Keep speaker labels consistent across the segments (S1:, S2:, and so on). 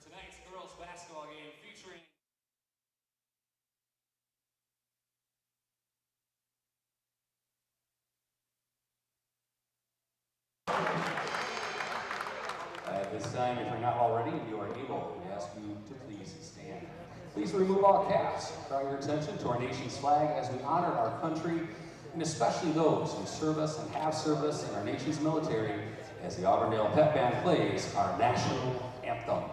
S1: tonight's girls basketball game featuring
S2: at this time, if you're not already, and you are able, we ask you to please stand. Please remove all caps. Draw your attention to our nation's flag as we honor our country, and especially those who serve us and have served us in our nation's military, as the Auburndale Pep Band plays our national anthem.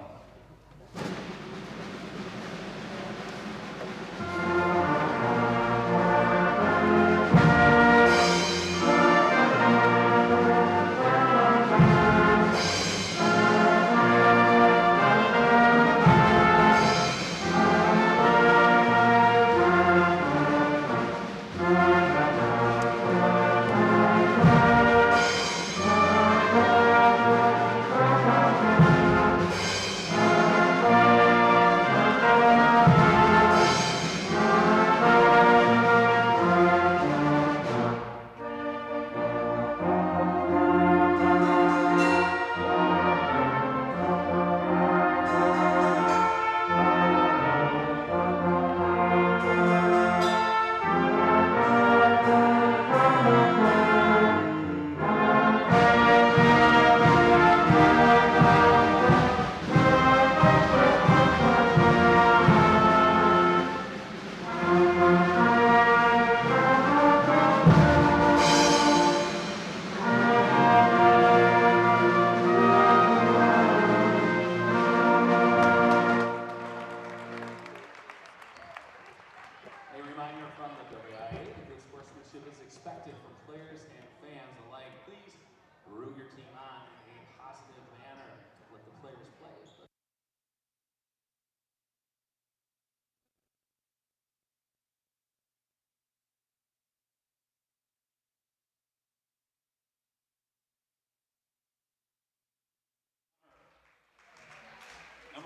S2: A reminder from the WIAA that good sportsmanship is expected from players and fans alike. Please root your team on in a positive manner. Let the players play.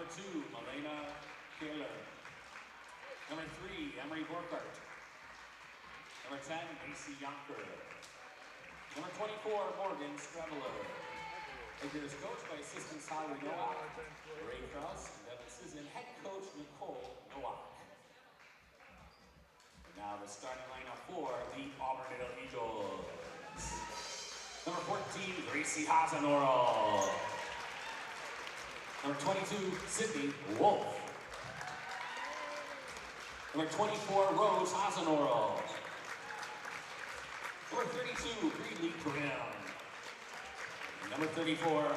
S1: number 2, Malena Taylor. Number 3, Emery Borkart. Number 10, Macy Yonker. Number 24, Morgan Streveler. Edgar is coached by assistant Howard Nowak, Ray Krause, and Devin Sisson, head coach Nicole Nowak. And now the starting lineup for the Auburndale Eagles. Number 14, Gracie Hasenoroll. Number 22, Sydney Wolf. Number 24, Rose Hasenoroll. Number 32, Greeley Brown. And number 34, Maya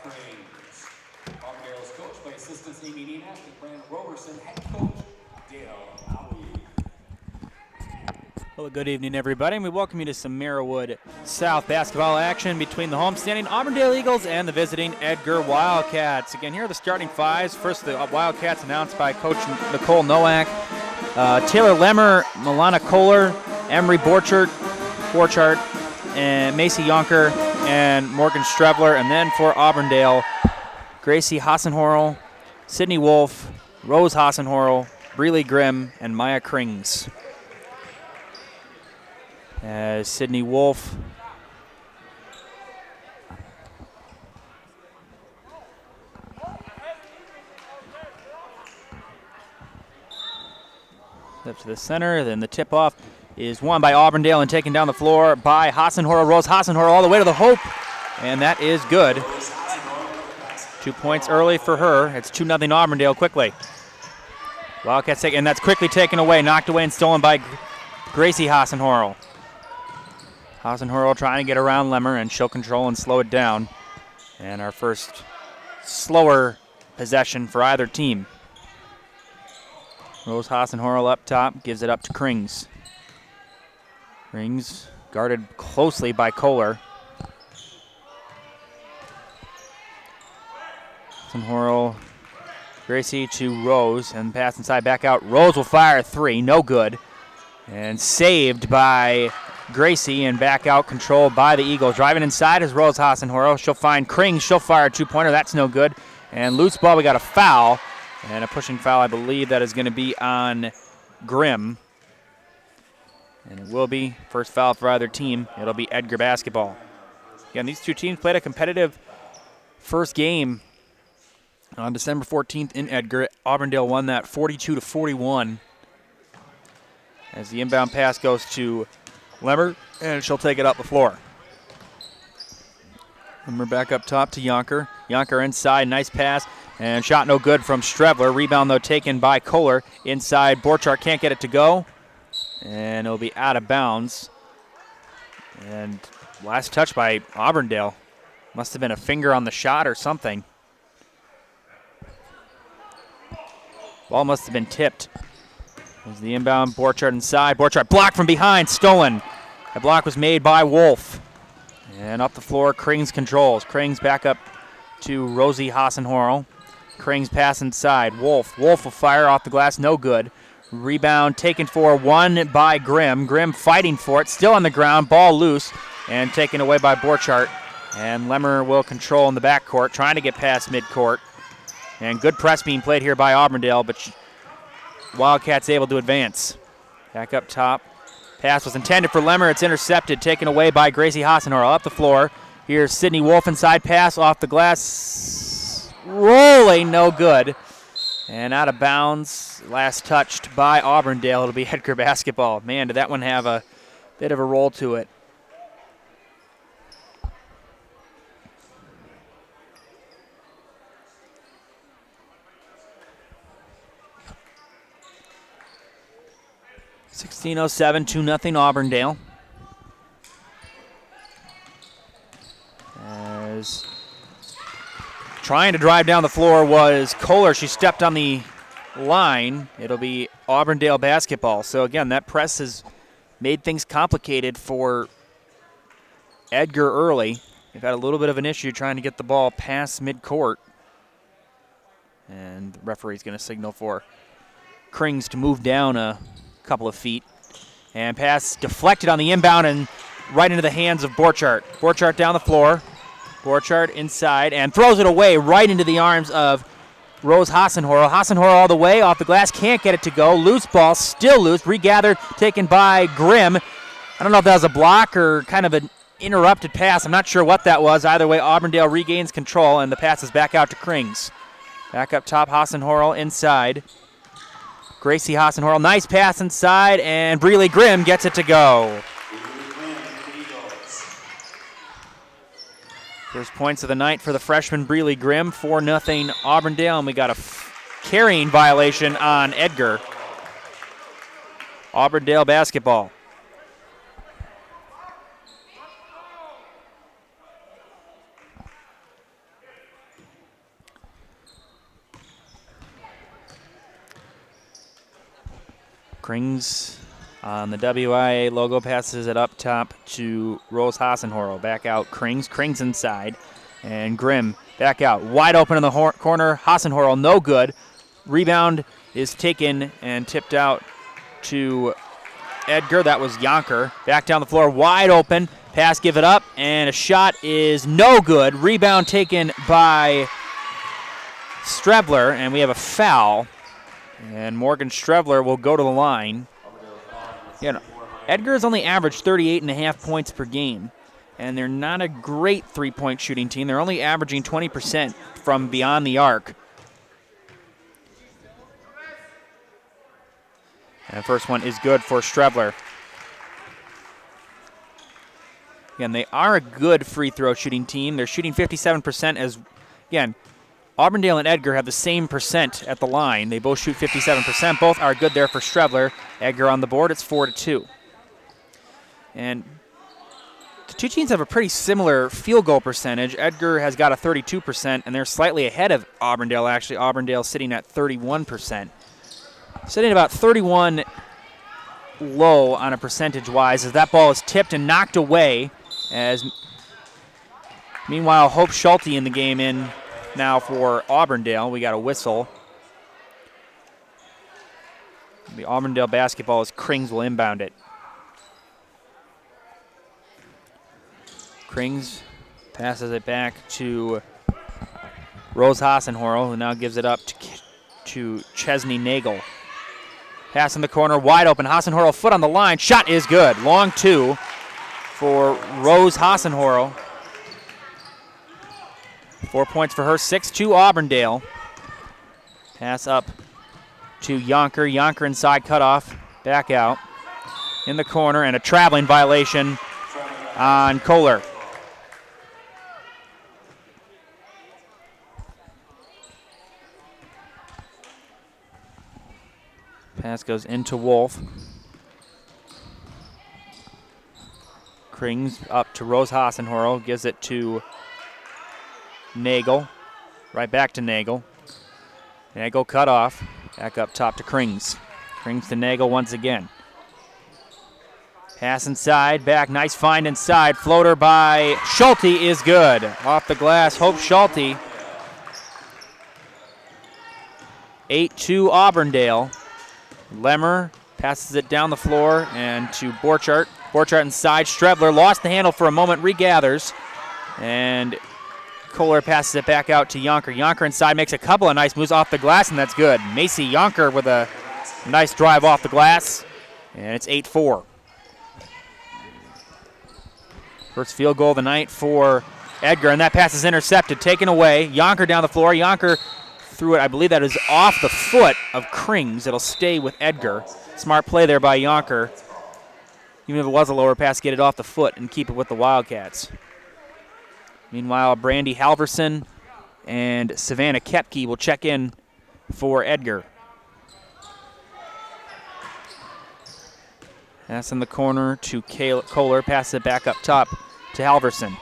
S1: Crings. Auburndale is coached by assistants Amy Nienash and Brandon Roberson, head coach Dale Howie.
S3: Well, good evening, everybody, and we welcome you to some Merriwood South basketball action between the homestanding Auburndale Eagles and the visiting Edgar Wildcats. Again, here are the starting fives. First, the Wildcats announced by Coach Nicole Nowak. Taylor Lemmer, Milana Kohler, Emery Borchert, and Macy Yonker, and Morgan Streveler. And then for Auburndale, Gracie Hasenhorrell, Sydney Wolf, Rose Hasenhorrell, Breeley Grimm, and Maya Krings. As Sydney Wolf up to the center, then the tip-off is won by Auburndale and taken down the floor by Hasenhorrell. Rose Hasenhorrell all the way to the hoop, and that is good. 2 points early for her. It's 2-0 Auburndale quickly. Wildcats take, and that's quickly taken away, knocked away and stolen by Gracie Hasenhorrell. Hasenhorrell trying to get around Lemmer, and she'll control and slow it down. And our first slower possession for either team. Rose Hasenhorrell up top, gives it up to Krings. Krings guarded closely by Kohler. Hasenhorrell, Gracie to Rose, and pass inside, back out. Rose will fire a three, no good. And saved by Gracie, and back out controlled by the Eagles. Driving inside is Rose Hasenhorrell. She'll find Krings. She'll fire a two-pointer. That's no good. And loose ball, we got a foul. And a pushing foul, I believe that is going to be on Grimm. And it will be first foul for either team. It'll be Edgar basketball. Again, these two teams played a competitive first game On December 14th in Edgar, Auburndale won that 42-41. As the inbound pass goes to Lemmer, and she'll take it up the floor. Lemmer back up top to Yonker. Yonker inside, nice pass, and shot no good from Strebler. Rebound, though, taken by Kohler. Inside, Borchardt can't get it to go, and it'll be out of bounds. And last touch by Auburndale. Must have been a finger on the shot or something. Ball must have been tipped. There's the inbound, Borchardt inside. Borchardt blocked from behind, stolen. The block was made by Wolf. And up the floor, Krings controls. Krings back up to Rosie Hassenhorl. Krings pass inside. Wolf will fire off the glass, no good. Rebound taken for one by Grimm. Grimm fighting for it, still on the ground, ball loose, and taken away by Borchardt. And Lemmer will control in the backcourt, trying to get past midcourt. And good press being played here by Auburndale, but Wildcats able to advance. Back up top. Pass was intended for Lemmer. It's intercepted, taken away by Gracie Hassenhorl. Up the floor. Here's Sydney Wolf inside pass off the glass. Rolling, no good. And out of bounds. Last touched by Auburndale. It'll be Edgar basketball. Man, did that one have a bit of a roll to it. .16:07, 2-0 Auburndale. As trying to drive down the floor was Kohler. She stepped on the line. It'll be Auburndale basketball. So again, that press has made things complicated for Edgar early. They've had a little bit of an issue trying to get the ball past midcourt. And the referee's going to signal for Krings to move down a couple of feet. And pass deflected on the inbound and right into the hands of Borchardt. Borchardt down the floor. Borchardt inside and throws it away right into the arms of Rose Hassenhorl. Hassenhorl all the way off the glass, can't get it to go. Loose ball, still loose, regathered, taken by Grimm. I don't know if that was a block or kind of an interrupted pass. I'm not sure what that was. Either way, Auburndale regains control and the pass is back out to Krings. Back up top, Hassenhorl inside. Gracie Hassenhorl, nice pass inside, and Breely Grimm gets it to go. First points of the night for the freshman Breely Grimm, 4-0 Auburndale, and we got a carrying violation on Edgar. Auburndale basketball. Krings on the WIAA logo, passes it up top to Rose Hassenhorl. Back out Krings. Krings inside. And Grimm back out. Wide open in the corner. Hassenhorl no good. Rebound is taken and tipped out to Edgar. That was Yonker. Back down the floor. Wide open. Pass, give it up. And a shot is no good. Rebound taken by Strebler. And we have a foul. And Morgan Strebler will go to the line. You know, Edgar has only averaged 38.5 points per game, and they're not a great three-point shooting team. They're only averaging 20% from beyond the arc. And the first one is good for Strebler. Again, they are a good free throw shooting team. They're shooting 57% as, again, Auburndale and Edgar have the same percent at the line. They both shoot 57%. Both are good there for Strebler. Edgar on the board. It's 4-2. And the two teams have a pretty similar field goal percentage. Edgar has got a 32%, and they're slightly ahead of Auburndale, actually. Auburndale sitting at 31%. Sitting about 31 low on a percentage-wise as that ball is tipped and knocked away. As meanwhile, Hope Schulte in the game in now for Auburndale. We got a whistle. The Auburndale basketball as Krings will inbound it. Krings passes it back to Rose Hassenhorl, who now gives it up to Chesney Nagel. Pass in the corner, wide open. Hassenhorl, foot on the line. Shot is good. Long two for Rose Hassenhorl. 4 points for her, 6-2 Auburndale. Pass up to Yonker. Yonker inside, cut off, back out. In the corner, and a traveling violation on Kohler. Pass goes into Wolf. Krings up to Rose Hassenhorl, gives it to Nagel. Right back to Nagel. Nagel cut off. Back up top to Krings. Krings to Nagel once again. Pass inside, back, nice find inside. Floater by Schulte is good. Off the glass, Hope Schulte. 8-2 Auburndale. Lemmer passes it down the floor and to Borchardt. Borchardt inside, Strebler lost the handle for a moment, regathers. And Kohler passes it back out to Yonker. Yonker inside makes a couple of nice moves off the glass, and that's good. Macy Yonker with a nice drive off the glass, and it's 8-4. First field goal of the night for Edgar, and that pass is intercepted, taken away. Yonker down the floor. Yonker threw it, I believe that is off the foot of Krings. It'll stay with Edgar. Smart play there by Yonker. Even if it was a lower pass, get it off the foot and keep it with the Wildcats. Meanwhile, Brandy Halverson and Savannah Kepke will check in for Edgar. Pass in the corner to Kohler. Passes it back up top to Halverson.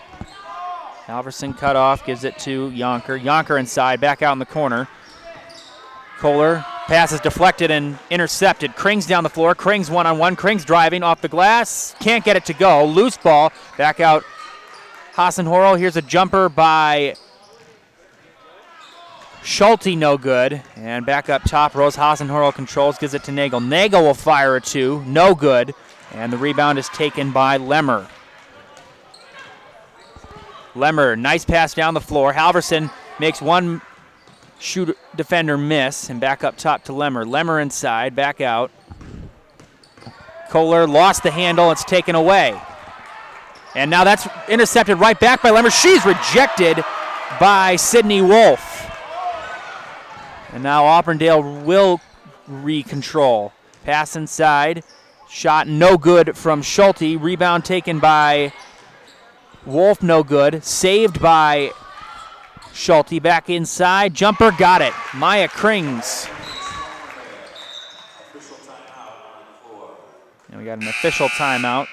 S3: Halverson cut off, gives it to Yonker. Yonker inside, back out in the corner. Kohler, pass is deflected and intercepted. Krings down the floor. Krings one-on-one. Krings driving off the glass. Can't get it to go. Loose ball. Back out Hassenhorl. Here's a jumper by Schulte, no good. And back up top, Rose Hassenhorl controls, gives it to Nagel. Nagel will fire a two, no good. And the rebound is taken by Lemmer. Lemmer, nice pass down the floor. Halverson makes one shoot defender miss, and back up top to Lemmer. Lemmer inside, back out. Kohler lost the handle, it's taken away. And now that's intercepted right back by Lemmer. She's rejected by Sydney Wolf. And now Auburndale will re-control. Pass inside, shot no good from Schulte. Rebound taken by Wolf, no good. Saved by Schulte, back inside. Jumper, got it. Maya Krings. And we got an official timeout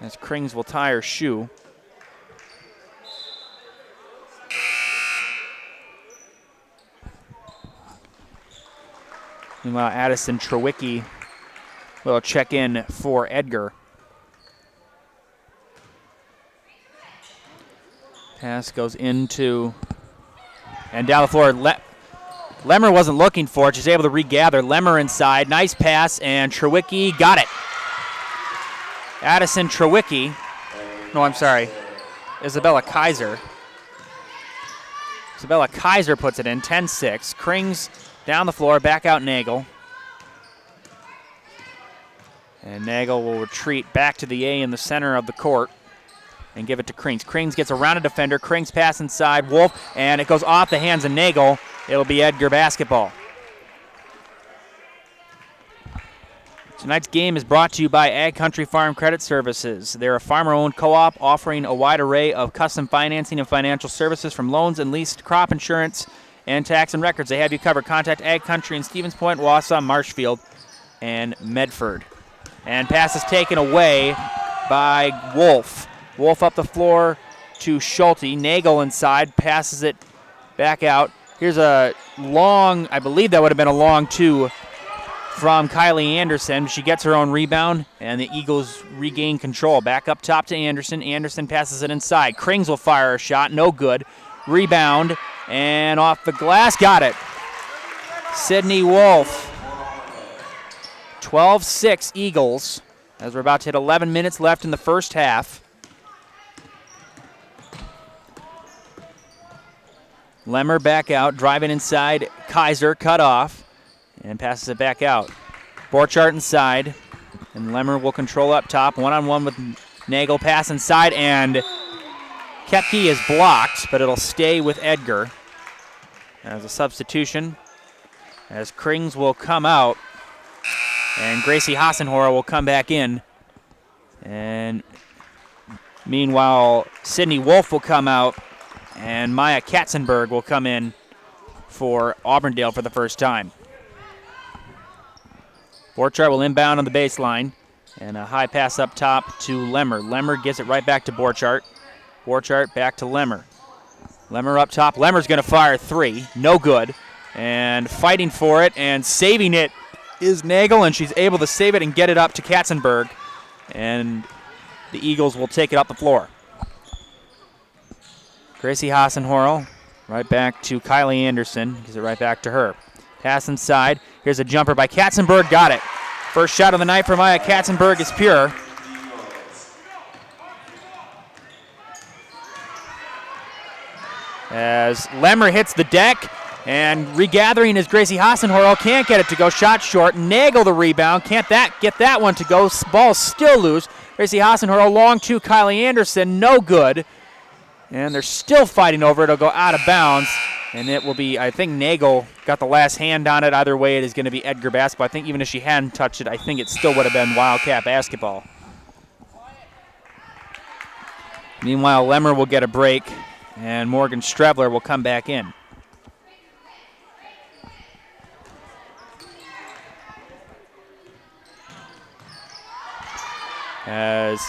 S3: as Krings will tie her shoe. Meanwhile, Addison Trewicki will check in for Edgar. Pass goes into and down the floor. Lemmer wasn't looking for it. She's able to regather. Lemmer inside. Nice pass, and Trewicki got it. Addison Trewicki. No, I'm sorry. Isabella Kaiser. Isabella Kaiser puts it in. 10-6. Krings down the floor. Back out Nagel. And Nagel will retreat back to the A in the center of the court and give it to Krings. Krings gets around a defender. Krings pass inside. Wolf, and it goes off the hands of Nagel. It'll be Edgar basketball. Tonight's game is brought to you by Ag Country Farm Credit Services. They're a farmer-owned co-op offering a wide array of custom financing and financial services from loans and leased crop insurance and tax and records. They have you covered. Contact Ag Country in Stevens Point, Wausau, Marshfield, and Medford. And pass is taken away by Wolf. Wolf up the floor to Schulte. Nagel inside, passes it back out. Here's a long, I believe that would have been a long two from Kylie Anderson. She gets her own rebound, and the Eagles regain control. Back up top to Anderson. Anderson passes it inside. Krings will fire a shot, no good. Rebound, and off the glass, got it. Sydney Wolf. 12-6 Eagles, as we're about to hit 11 minutes left in the first half. Lemmer back out, driving inside. Kaiser cut off and passes it back out. Borchardt inside, and Lemmer will control up top. One-on-one with Nagel, pass inside, and Kepke is blocked, but it'll stay with Edgar. as a substitution, as Krings will come out, and Gracie Hassenhora will come back in. And meanwhile, Sydney Wolf will come out, and Maya Katzenberg will come in for Auburndale for the first time. Borchardt will inbound on the baseline, and a high pass up top to Lemmer. Lemmer gives it right back to Borchardt. Borchardt back to Lemmer. Lemmer up top. Lemmer's going to fire three. No good. And fighting for it and saving it is Nagel, and she's able to save it and get it up to Katzenberg. And the Eagles will take it up the floor. Gracie Hassenhorl right back to Kylie Anderson. Gives it right back to her. Pass inside. Here's a jumper by Katzenberg. Got it. First shot of the night for Maya Katzenberg is pure. As Lemmer hits the deck, and regathering is Gracie Hassenhorl. Can't get it to go. Shot short. Nagel the rebound. Can't get that one to go. Ball still loose. Gracie Hassenhorl long to Kylie Anderson. No good. And they're still fighting over it. It'll go out of bounds. And it will be, I think Nagel got the last hand on it. Either way, it is going to be Edgar basketball. I think even if she hadn't touched it, I think it still would have been Wildcat basketball. Meanwhile, Lemmer will get a break, and Morgan Strebler will come back in. As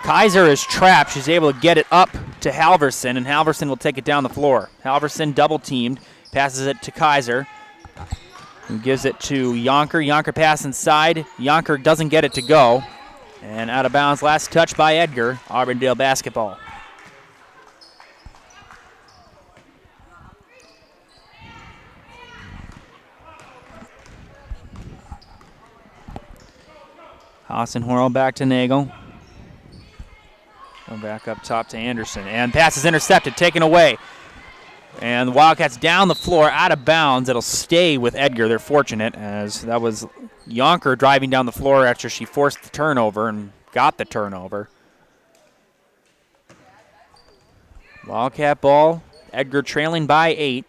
S3: Kaiser is trapped, she's able to get it up to Halverson, and Halverson will take it down the floor. Halverson double-teamed, passes it to Kaiser, who gives it to Yonker. Yonker pass inside. Yonker doesn't get it to go, and out of bounds. Last touch by Edgar. Auburndale basketball. Hassenhorl back to Nagel. Go back up top to Anderson. And pass is intercepted, taken away. And the Wildcats down the floor, out of bounds. It'll stay with Edgar. They're fortunate, as that was Yonker driving down the floor after she forced the turnover and got the turnover. Wildcat ball. Edgar trailing by 8.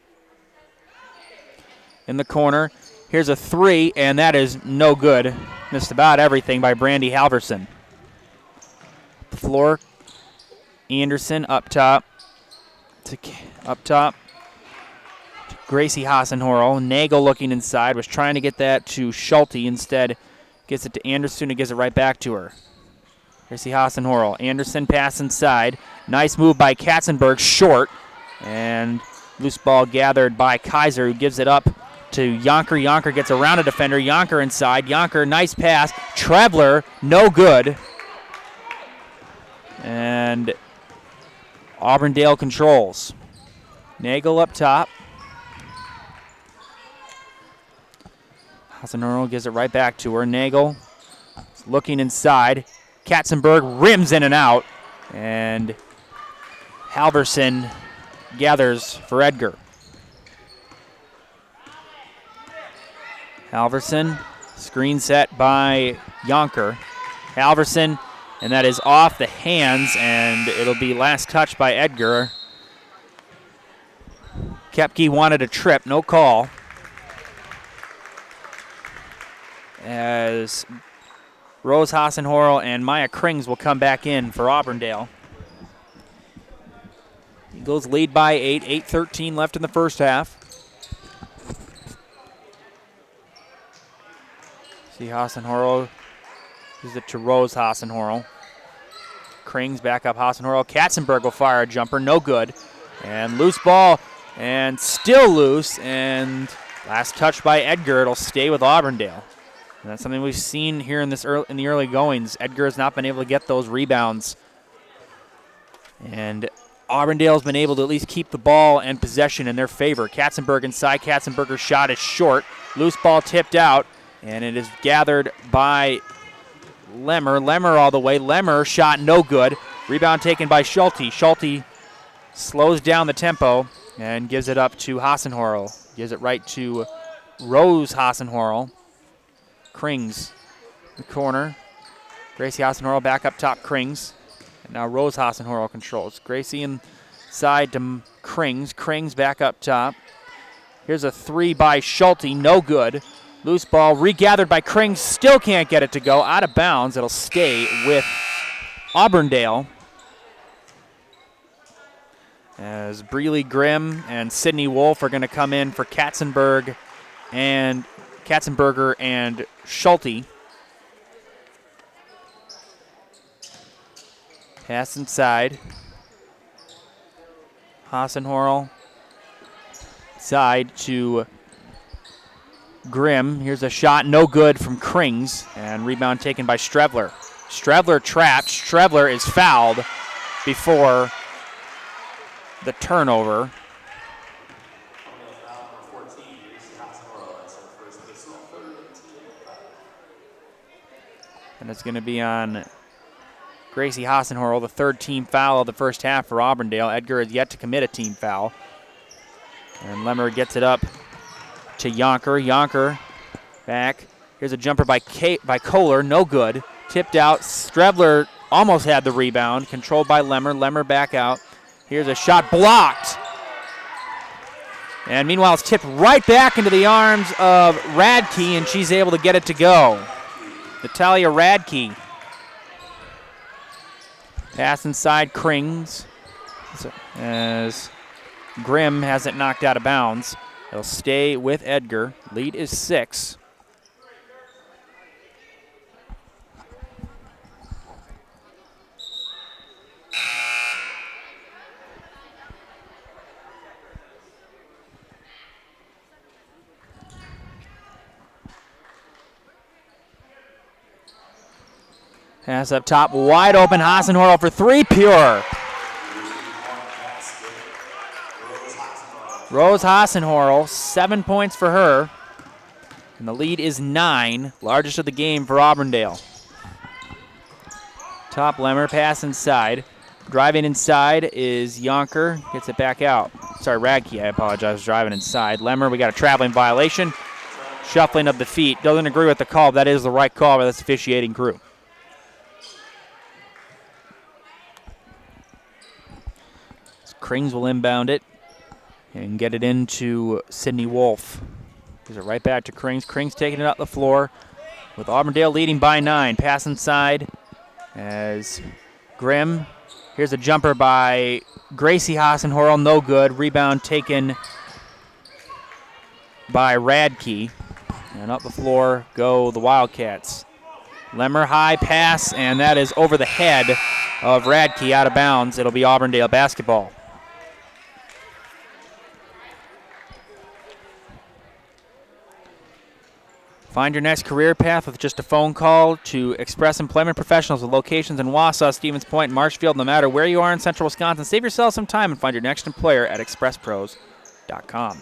S3: In the corner. Here's a three, and that is no good. Missed about everything by Brandy Halverson. The floor. Anderson up top. To Gracie Hassenhorl. Nagel looking inside. Was trying to get that to Schulte. Instead, gets it to Anderson and gives it right back to her. Gracie Hassenhorl. Anderson pass inside. Nice move by Katzenberg. Short. And loose ball gathered by Kaiser, who gives it up to Yonker. Yonker gets around a defender. Yonker inside. Yonker, nice pass. Trebler, no good. And Auburndale controls. Nagel up top. Hassenhorl gives it right back to her. Nagel looking inside. Katzenberg rims in and out. And Halverson gathers for Edgar. Halverson, screen set by Yonker. Halverson, and that is off the hands, and it'll be last touch by Edgar. Kepke wanted a trip, no call. As Rose Hassenhorl and Maya Krings will come back in for Auburndale. Eagles lead by 8, 8:13 left in the first half. See Hassenhorl gives it to Rose Hassenhorl. Krings back up Hassenhorl. Katzenberg will fire a jumper, no good. And loose ball, and still loose, and last touch by Edgar. It'll stay with Auburndale. And that's something we've seen here in the early goings. Edgar has not been able to get those rebounds. And Auburndale's been able to at least keep the ball and possession in their favor. Katzenberg inside. Katzenberger's shot is short. Loose ball tipped out, and it is gathered by Lemmer. Lemmer all the way. Lemmer shot no good. Rebound taken by Schulte. Schulte slows down the tempo and gives it up to Hassenhorl. Gives it right to Rose Hassenhorl. Krings, the corner. Gracie Hassenhorl back up top. Krings. And now Rose Hassenhorl controls. Gracie inside to Krings. Krings back up top. Here's a three by Schulte, no good. Loose ball regathered by Krings, still can't get it to go. Out of bounds, it'll stay with Auburndale. As Breely Grimm and Sydney Wolf are going to come in for Katzenberger and Schulte. Pass inside. Hassenhorl. Side to Grimm. Here's a shot, no good from Krings. And rebound taken by Strevler. Strevler trapped. Strevler is fouled before the turnover. And it's going to be on Gracie Hassenhorl, the third team foul of the first half for Auburndale. Edgar has yet to commit a team foul. And Lemmer gets it up to Yonker. Yonker back. Here's a jumper by Kohler, no good. Tipped out. Strevler almost had the rebound. Controlled by Lemmer. Lemmer back out. Here's a shot blocked. And meanwhile, it's tipped right back into the arms of Radke, and she's able to get it to go. Natalia Radke. Pass inside Krings as Grimm has it knocked out of bounds. It'll stay with Edgar. Lead is 6. Pass up top, wide open. Hassenhorl for three, pure. Rose Hassenhorl, 7 points for her. And the lead is 9, largest of the game for Auburndale. Top Lemmer, pass inside. Driving inside is Yonker, gets it back out. Sorry, Radke, I apologize, driving inside. Lemmer, we got a traveling violation. Shuffling of the feet, doesn't agree with the call. That is the right call by this officiating crew. Krings will inbound it and get it into Sydney Wolf. Gives it right back to Krings. Krings taking it up the floor with Auburndale leading by 9. Pass inside as Grimm. Here's a jumper by Gracie Hassenhorl, no good. Rebound taken by Radke. And up the floor go the Wildcats. Lemmer, high pass, and that is over the head of Radke, out of bounds. It'll be Auburndale basketball. Find your next career path with just a phone call to Express Employment Professionals with locations in Wausau, Stevens Point, and Marshfield. No matter where you are in central Wisconsin, save yourself some time and find your next employer at expresspros.com.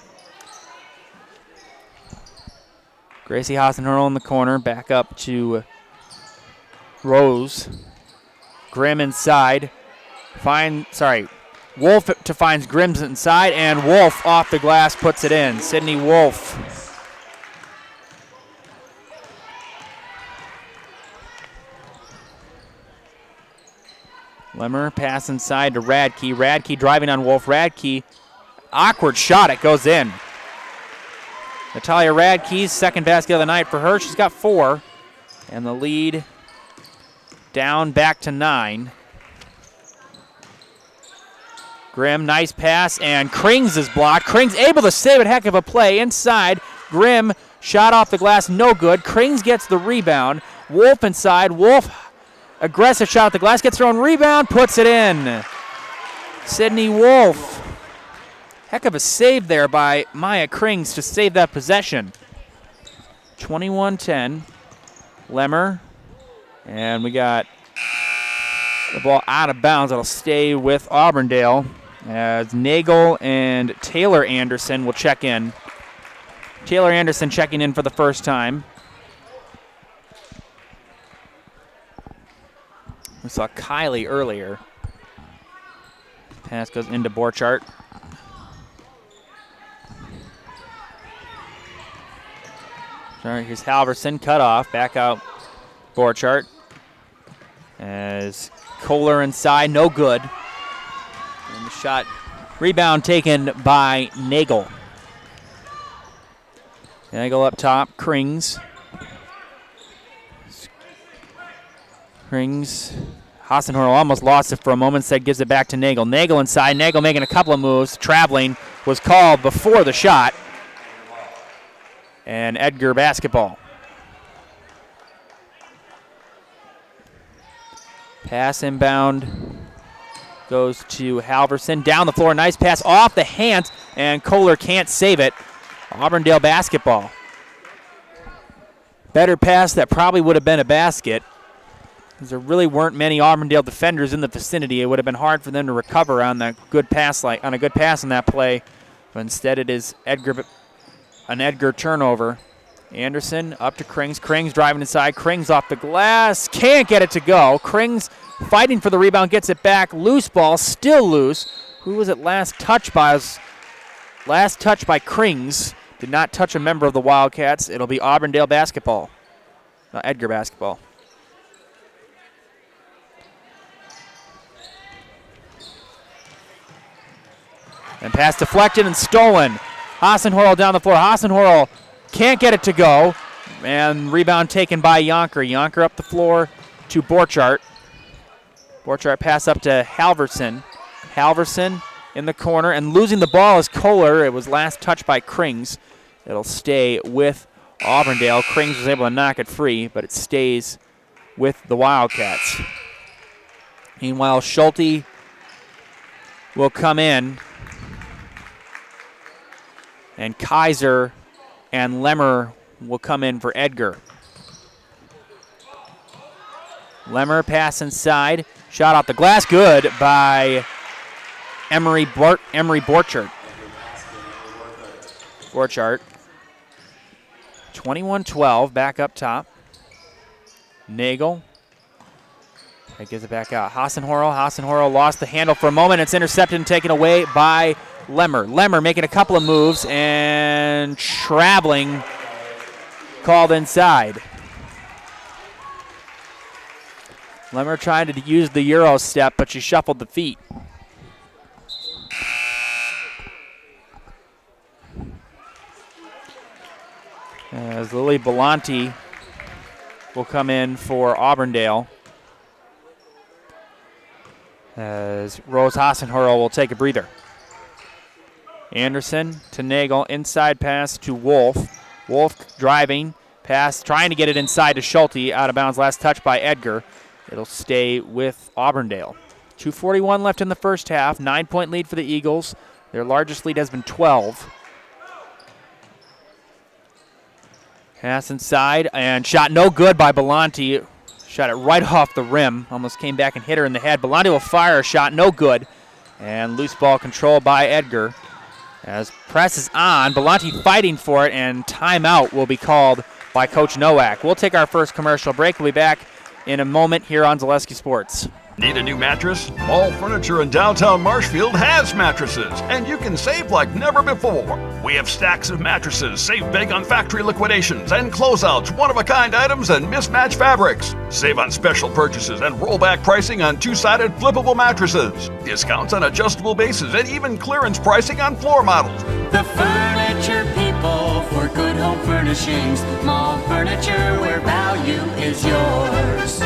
S3: Gracie Hassenhorl in the corner, back up to Rose. Grimm inside. Wolf to finds Grimm's inside, and Wolf off the glass puts it in. Sydney Wolf. Lemmer, pass inside to Radke. Radke driving on Wolf. Radke, awkward shot. It goes in. Natalia Radke's second basket of the night for her. She's got 4. And the lead down back to 9. Grimm, nice pass, and Krings is blocked. Krings able to save it. Heck of a play inside. Grimm, shot off the glass, no good. Krings gets the rebound. Wolf inside. Wolf, aggressive shot at the glass, gets her own rebound, puts it in. Sydney Wolf. Heck of a save there by Maya Krings to save that possession. 21-10. Lemmer. And we got the ball out of bounds. It'll stay with Auburndale as Nagel and Taylor Anderson will check in. Taylor Anderson checking in for the first time. We saw Kylie earlier. Pass goes into Borchardt. All right, here's Halverson, cut off, back out Borchardt. As Kohler inside, no good. And the shot, rebound taken by Nagel. Nagel up top, Krings. Hassenhorl almost lost it for a moment, instead gives it back to Nagel. Nagel inside, Nagel making a couple of moves. Traveling was called before the shot. And Edgar basketball. Pass inbound goes to Halverson. Down the floor, nice pass off the hands, and Kohler can't save it. Auburndale basketball. Better pass that probably would have been a basket. There really weren't many Auburndale defenders in the vicinity. It would have been hard for them to recover on that good pass, on a good pass on that play. But instead, it is an Edgar turnover. Anderson up to Krings. Krings driving inside. Krings off the glass. Can't get it to go. Krings fighting for the rebound. Gets it back. Loose ball. Still loose. Who was it last touched by? Last touch by Krings. Did not touch a member of the Wildcats. It'll be Auburndale basketball. Not Edgar basketball. And pass deflected and stolen. Hassenhorl down the floor. Hassenhorl can't get it to go. And rebound taken by Yonker. Yonker up the floor to Borchardt. Borchardt pass up to Halverson. Halverson in the corner. And losing the ball is Kohler. It was last touched by Krings. It'll stay with Auburndale. Krings was able to knock it free, but it stays with the Wildcats. Meanwhile, Schulte will come in. And Kaiser and Lemmer will come in for Edgar. Lemmer pass inside. Shot off the glass. Good by Emery Borchardt. Borchardt. 21-12, back up top. Nagel. That gives it back out. Hassenhorl. Hassenhorl lost the handle for a moment. It's intercepted and taken away by Lemmer. Lemmer making a couple of moves and traveling called inside. Lemmer tried to use the Euro step, but she shuffled the feet. As Lily Belanti will come in for Auburndale. As Rose Hassenhorl will take a breather. Anderson to Nagel, inside pass to Wolf. Wolf driving, pass, trying to get it inside to Schulte, out of bounds, last touch by Edgar. It'll stay with Auburndale. 2:41 left in the first half, 9-point lead for the Eagles. Their largest lead has been 12. Pass inside, and shot no good by Belanti. Shot it right off the rim, almost came back and hit her in the head. Belanti will fire a shot, no good. And loose ball controlled by Edgar. As press is on, Belanti fighting for it, and timeout will be called by Coach Nowak. We'll take our first commercial break. We'll be back in a moment here on Zaleski Sports.
S4: Need a new mattress? Mall Furniture in downtown Marshfield has mattresses, and you can save like never before. We have stacks of mattresses, save big on factory liquidations and closeouts, one-of-a-kind items, and mismatched fabrics. Save on special purchases and rollback pricing on two-sided flippable mattresses. Discounts on adjustable bases and even clearance pricing on floor models.
S5: The furniture people for good home furnishings. Mall Furniture, where value is yours.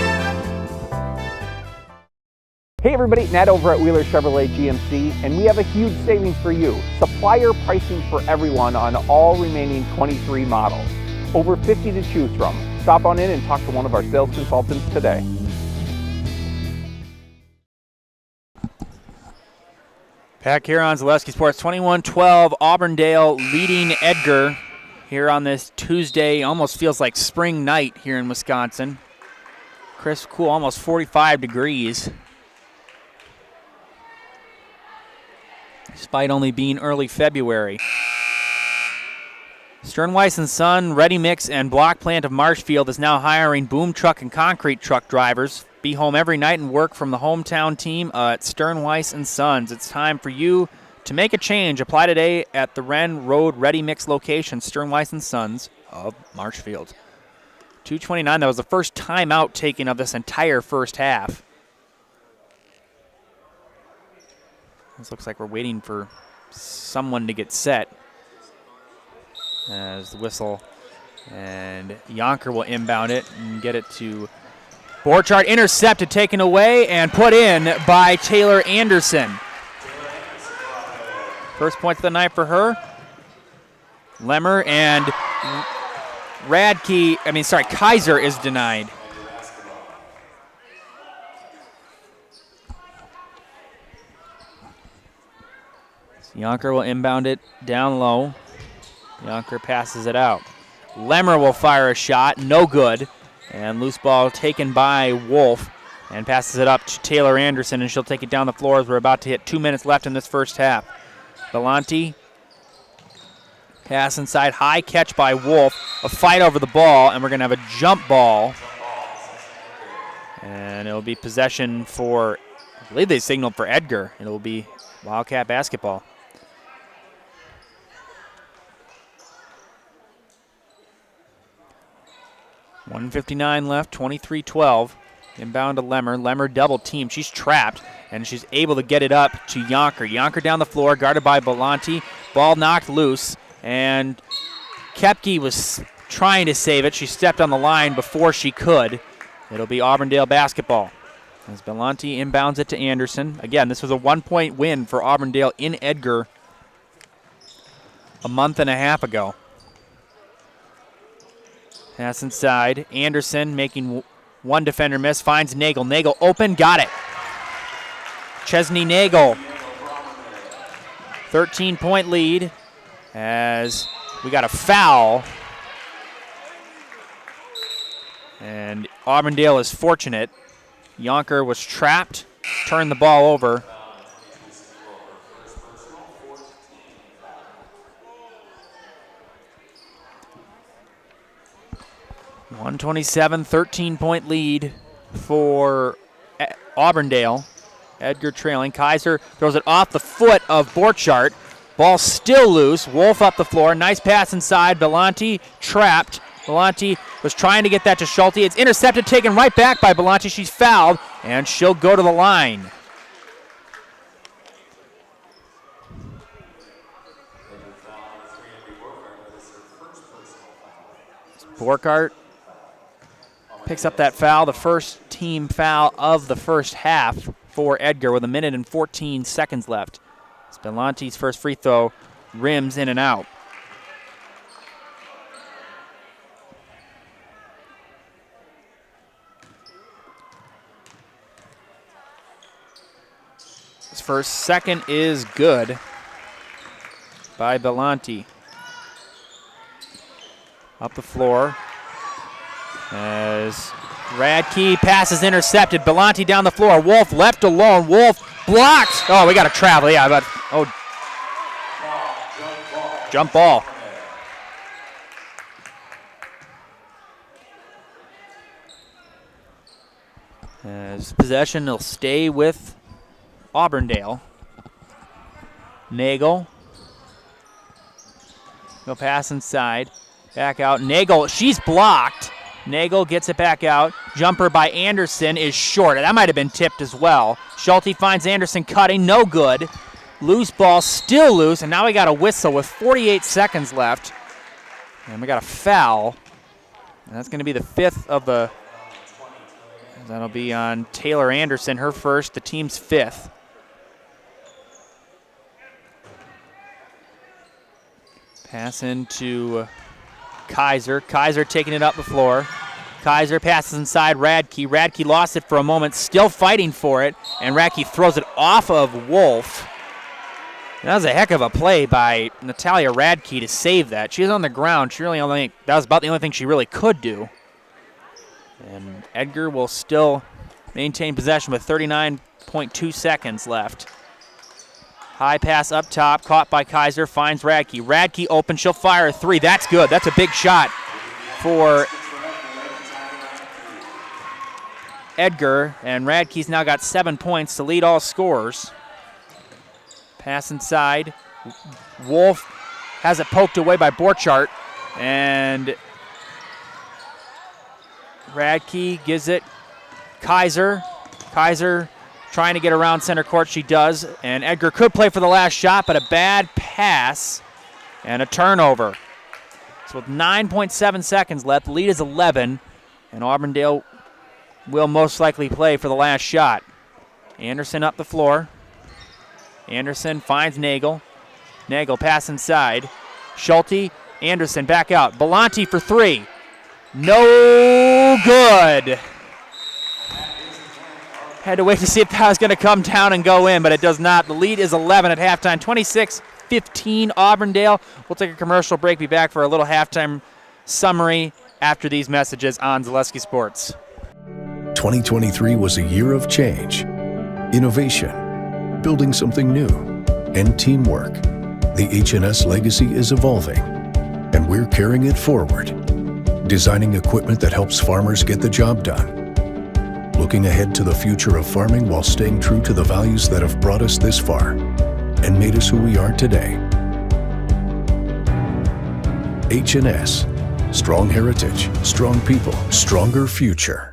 S6: Hey everybody, Nat over at Wheeler Chevrolet GMC, and we have a huge savings for you. Supplier pricing for everyone on all remaining 23 models. Over 50 to choose from. Stop on in and talk to one of our sales consultants today.
S3: Back here on Zaleski Sports, 21-12, Auburndale leading Edgar here on this Tuesday. Almost feels like spring night here in Wisconsin. Crisp, cool, almost 45 degrees. Despite only being early February. Sternweiss & Son, Ready Mix, and Block Plant of Marshfield is now hiring boom truck and concrete truck drivers. Be home every night and work from the hometown team at Sternweiss & Sons. It's time for you to make a change. Apply today at the Wren Road Ready Mix location, Sternweiss & Sons of Marshfield. 2:29, that was the first timeout taken of this entire first half. This looks like we're waiting for someone to get set. as the whistle. And Yonker will inbound it and get it to Borchardt. Intercepted, taken away, and put in by Taylor Anderson. First point of the night for her. Lemmer and Kaiser is denied. Yonker will inbound it down low. Yonker passes it out. Lemmer will fire a shot, no good. And loose ball taken by Wolf and passes it up to Taylor Anderson, and she'll take it down the floor as we're about to hit 2 minutes left in this first half. Belanti, pass inside, high catch by Wolf. A fight over the ball, and we're going to have a jump ball. And it'll be possession for, I believe they signaled for Edgar. It'll be Wildcat basketball. .159 left, 23-12. Inbound to Lemmer. Lemmer double team. She's trapped, and she's able to get it up to Yonker. Yonker down the floor, guarded by Belanti. Ball knocked loose, and Kepke was trying to save it. She stepped on the line before she could. It'll be Auburndale basketball as Belanti inbounds it to Anderson. Again, this was a 1-point win for Auburndale in Edgar a month and a half ago. Pass inside. Anderson making one defender miss. Finds Nagel. Nagel open. Got it. Chesney Nagel. 13-point lead as we got a foul. And Auburndale is fortunate. Yonker was trapped. Turned the ball over. .127, 13-point lead for Auburndale. Edgar trailing. Kaiser throws it off the foot of Borchardt. Ball still loose. Wolf up the floor. Nice pass inside. Belanti trapped. Belanti was trying to get that to Schulte. It's intercepted, taken right back by Belanti. She's fouled, and she'll go to the line. Borchardt picks up that foul, the first team foul of the first half for Edgar with 1 minute and 14 seconds left. Belanti's first free throw rims in and out. His first second is good by Belanti. Up the floor as Radke passes intercepted. Belanti down the floor. Wolf left alone. Wolf blocked. Oh, we got to travel. Yeah, but jump ball. As possession will stay with Auburndale. Nagel. Go pass inside. Back out. Nagel, she's blocked. Nagel gets it back out. Jumper by Anderson is short. That might have been tipped as well. Schulte finds Anderson cutting. No good. Loose ball, still loose. And now we got a whistle with 48 seconds left. And we got a foul. And that's going to be the fifth of the... That'll be on Taylor Anderson, her first, the team's fifth. Pass into Kaiser. Kaiser taking it up the floor. Kaiser passes inside Radke. Radke lost it for a moment, still fighting for it, and Radke throws it off of Wolf. That was a heck of a play by Natalia Radke to save that. She was on the ground. That was about the only thing she really could do. And Edgar will still maintain possession with 39.2 seconds left. High pass up top, caught by Kaiser, finds Radke. Radke open, she'll fire a three. That's good. That's a big shot for Edgar. And Radke's now got 7 points to lead all scorers. Pass inside. Wolf has it poked away by Borchardt. And Radke gives it Kaiser. Kaiser trying to get around center court. She does. And Edgar could play for the last shot, but a bad pass and a turnover. So with 9.7 seconds left, the lead is 11, and Auburndale will most likely play for the last shot. Anderson up the floor. Anderson finds Nagel. Nagel pass inside. Schulte, Anderson back out. Belanti for three. No good. Had to wait to see if that was going to come down and go in, but it does not. The lead is 11 at halftime, 26-15 Auburndale. We'll take a commercial break, be back for a little halftime summary after these messages on Zaleski Sports.
S7: 2023 was a year of change, innovation, building something new, and teamwork. The H&S legacy is evolving, and we're carrying it forward, designing equipment that helps farmers get the job done, looking ahead to the future of farming while staying true to the values that have brought us this far and made us who we are today. H&S, strong heritage, strong people, stronger future.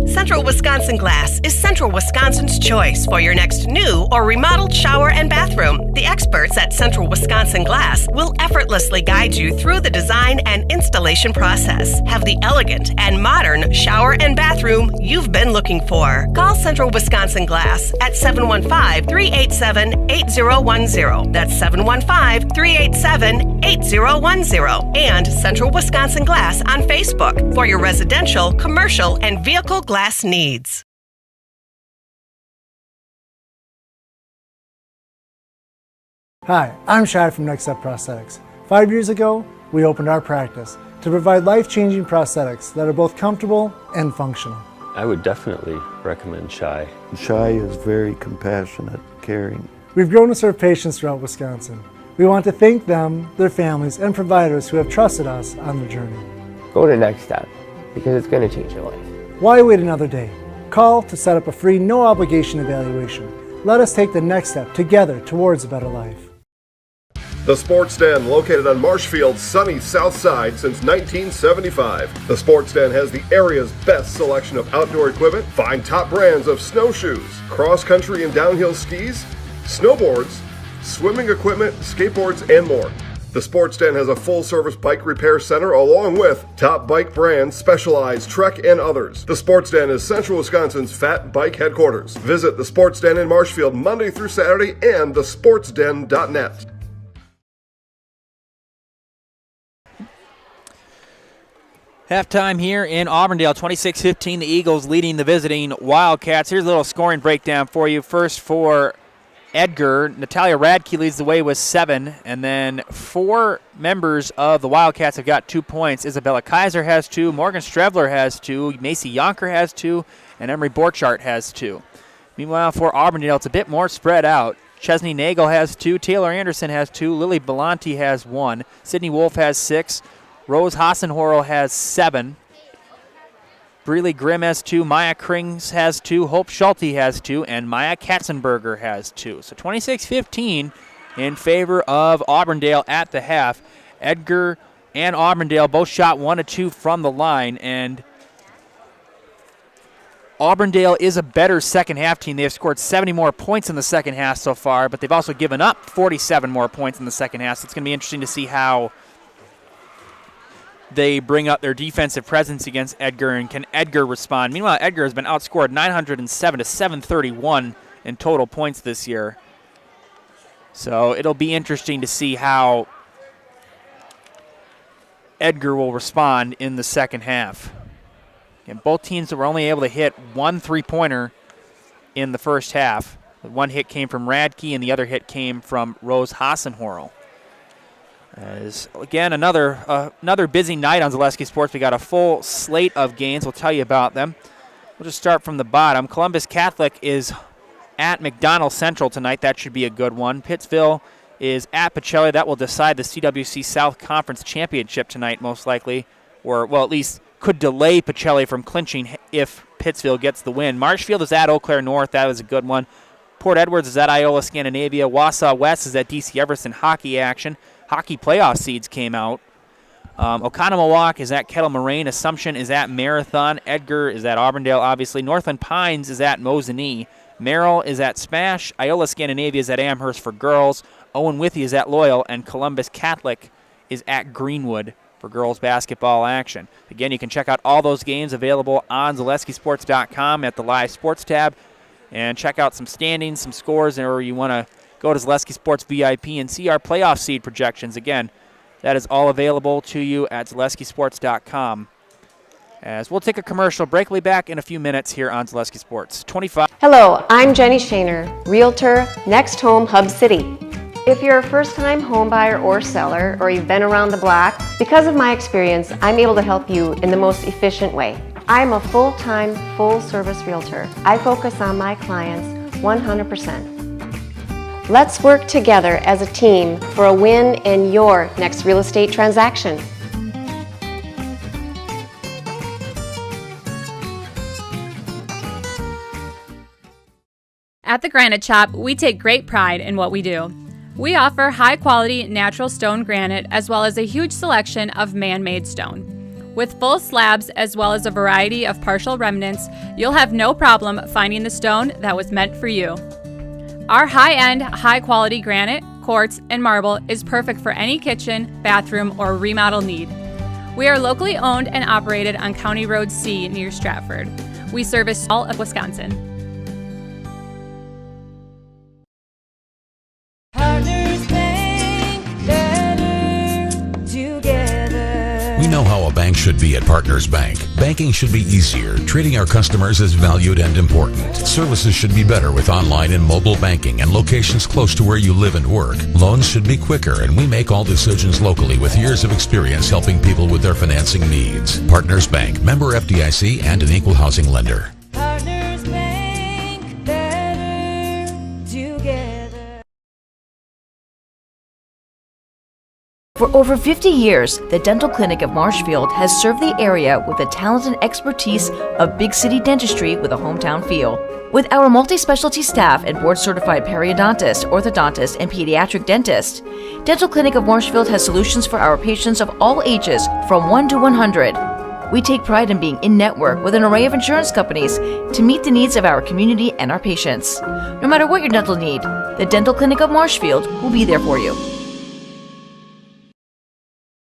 S8: Central Wisconsin Glass is Central Wisconsin's choice for your next new or remodeled shower and bathroom. The experts at Central Wisconsin Glass will effortlessly guide you through the design and installation process. Have the elegant and modern shower and bathroom you've been looking for. Call Central Wisconsin Glass at 715-387-8010. That's 715-387-8010. And Central Wisconsin Glass on Facebook for your residential, commercial, and vehicle glass needs.
S9: Hi, I'm Shai from Next Step Prosthetics. 5 years ago, we opened our practice to provide life-changing prosthetics that are both comfortable and functional.
S10: I would definitely recommend Shai.
S11: Shai is very compassionate, caring.
S9: We've grown to serve patients throughout Wisconsin. We want to thank them, their families, and providers who have trusted us on their journey.
S12: Go to Next Step because it's going to change your life.
S9: Why wait another day? Call to set up a free, no-obligation evaluation. Let us take the next step together towards a better life.
S13: The Sports Den, located on Marshfield's sunny south side since 1975. The Sports Den has the area's best selection of outdoor equipment. Find top brands of snowshoes, cross-country and downhill skis, snowboards, swimming equipment, skateboards, and more. The Sports Den has a full-service bike repair center along with top bike brands, Specialized, Trek, and others. The Sports Den is Central Wisconsin's fat bike headquarters. Visit the Sports Den in Marshfield Monday through Saturday and thesportsden.net.
S3: Halftime here in Auburndale, 26-15, the Eagles leading the visiting Wildcats. Here's a little scoring breakdown for you. First for Edgar, Natalia Radke leads the way with 7, and then 4 members of the Wildcats have got 2 points. Isabella Kaiser has 2, Morgan Strevler has 2, Macy Yonker has 2, and Emery Borchardt has 2. Meanwhile, for Auburndale, it's a bit more spread out. Chesney Nagel has 2, Taylor Anderson has 2, Lily Belanti has 1, Sydney Wolf has 6, Rose Hassenhorl has 7, Breely Grimm has 2, Maya Krings has 2, Hope Schulte has 2, and Maya Katzenberger has 2. So 26-15 in favor of Auburndale at the half. Edgar and Auburndale both shot 1 of 2 from the line, and Auburndale is a better second half team. They have scored 70 more points in the second half so far, but they've also given up 47 more points in the second half. So it's going to be interesting to see how they bring up their defensive presence against Edgar, and can Edgar respond? Meanwhile, Edgar has been outscored 907 to 731 in total points this year. So it'll be interesting to see how Edgar will respond in the second half. And both teams were only able to hit 1 3-pointer in the first half. One hit came from Radke, and the other hit came from Rose Hassenhorl. As again, another busy night on Zaleski Sports. We got a full slate of games. We'll tell you about them. We'll just start from the bottom. Columbus Catholic is at McDonell Central tonight. That should be a good one. Pittsville is at Pacelli. That will decide the CWC South Conference Championship tonight, most likely. Or, well, at least could delay Pacelli from clinching if Pittsville gets the win. Marshfield is at Eau Claire North. That was a good one. Port Edwards is at Iola Scandinavia. Wausau West is at DC Everson hockey action. Hockey playoff seeds came out. Oconomowoc is at Kettle Moraine. Assumption is at Marathon. Edgar is at Auburndale, obviously. Northland Pines is at Mosinee. Merrill is at Smash. Iola Scandinavia is at Amherst for girls. Owen Withee is at Loyal. And Columbus Catholic is at Greenwood for girls basketball action. Again, you can check out all those games available on ZaleskiSports.com at the Live Sports tab and check out some standings, some scores, or you want to go to Zaleski Sports VIP and see our playoff seed projections. Again, that is all available to you at ZaleskiSports.com. As we'll take a commercial break, we'll be back in a few minutes here on Zaleski Sports. 25.
S14: Hello, I'm Jenny Shaner, Realtor, Next Home Hub City. If you're a first-time home buyer or seller, or you've been around the block, because of my experience, I'm able to help you in the most efficient way. I'm a full-time, full-service realtor. I focus on my clients 100%. Let's work together as a team for a win in your next real estate transaction.
S15: At the Granite Shop, we take great pride in what we do. We offer high-quality natural stone granite as well as a huge selection of man-made stone. With full slabs as well as a variety of partial remnants, you'll have no problem finding the stone that was meant for you. Our high-end, high-quality granite, quartz, and marble is perfect for any kitchen, bathroom, or remodel need. We are locally owned and operated on County Road C near Stratford. We service all of Wisconsin.
S16: We know how a bank should be at Partners Bank. Banking should be easier. Treating our customers as valued and important. Services should be better with online and mobile banking and locations close to where you live and work. Loans should be quicker, and we make all decisions locally with years of experience helping people with their financing needs. Partners Bank, member FDIC, and an equal housing lender.
S17: Partners Bank, better together.
S18: For over 50 years, the Dental Clinic of Marshfield has served the area with the talent and expertise of big city dentistry with a hometown feel. With our multi-specialty staff and board-certified periodontist, orthodontist, and pediatric dentist, Dental Clinic of Marshfield has solutions for our patients of all ages from 1 to 100. We take pride in being in-network with an array of insurance companies to meet the needs of our community and our patients. No matter what your dental need, the Dental Clinic of Marshfield will be there for you.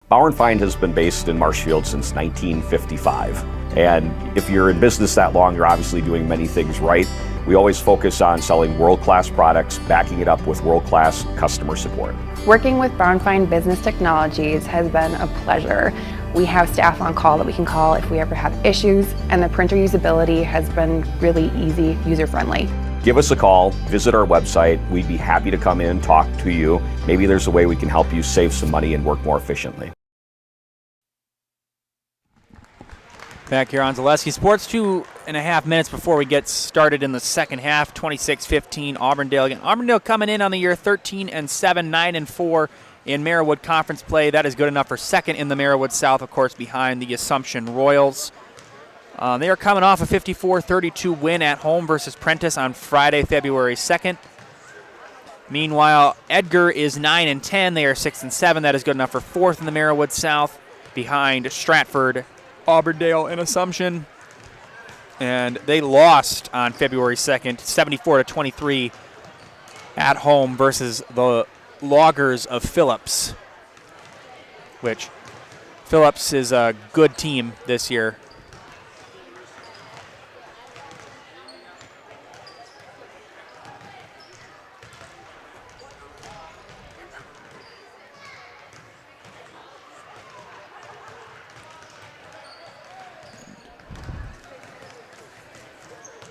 S19: Bauer & Feind has been based in Marshfield since 1955. And if you're in business that long, you're obviously doing many things right. We always focus on selling world-class products, backing it up with world-class customer support.
S20: Working with Bauer & Feind Business Technologies has been a pleasure. We have staff on call that we can call if we ever have issues, and the printer usability has been really easy, user-friendly.
S19: Give us a call, visit our website. We'd be happy to come in, talk to you. Maybe there's a way we can help you save some money and work more efficiently.
S3: Back here on Zaleski Sports, 2.5 minutes before we get started in the second half. 26-15 Auburndale again. Auburndale coming in on the year 13-7, 9-4 in Merriwood Conference play. That is good enough for second in the Merriwood South, of course, behind the Assumption Royals. They are coming off a 54-32 win at home versus Prentice on Friday, February 2nd. Meanwhile, Edgar is 9-10. They are 6-7. That is good enough for fourth in the Merriwood South, behind Stratford, Auburndale, and Assumption. And they lost on February 2nd, 74-23 at home versus the Loggers of Phillips, which Phillips is a good team this year.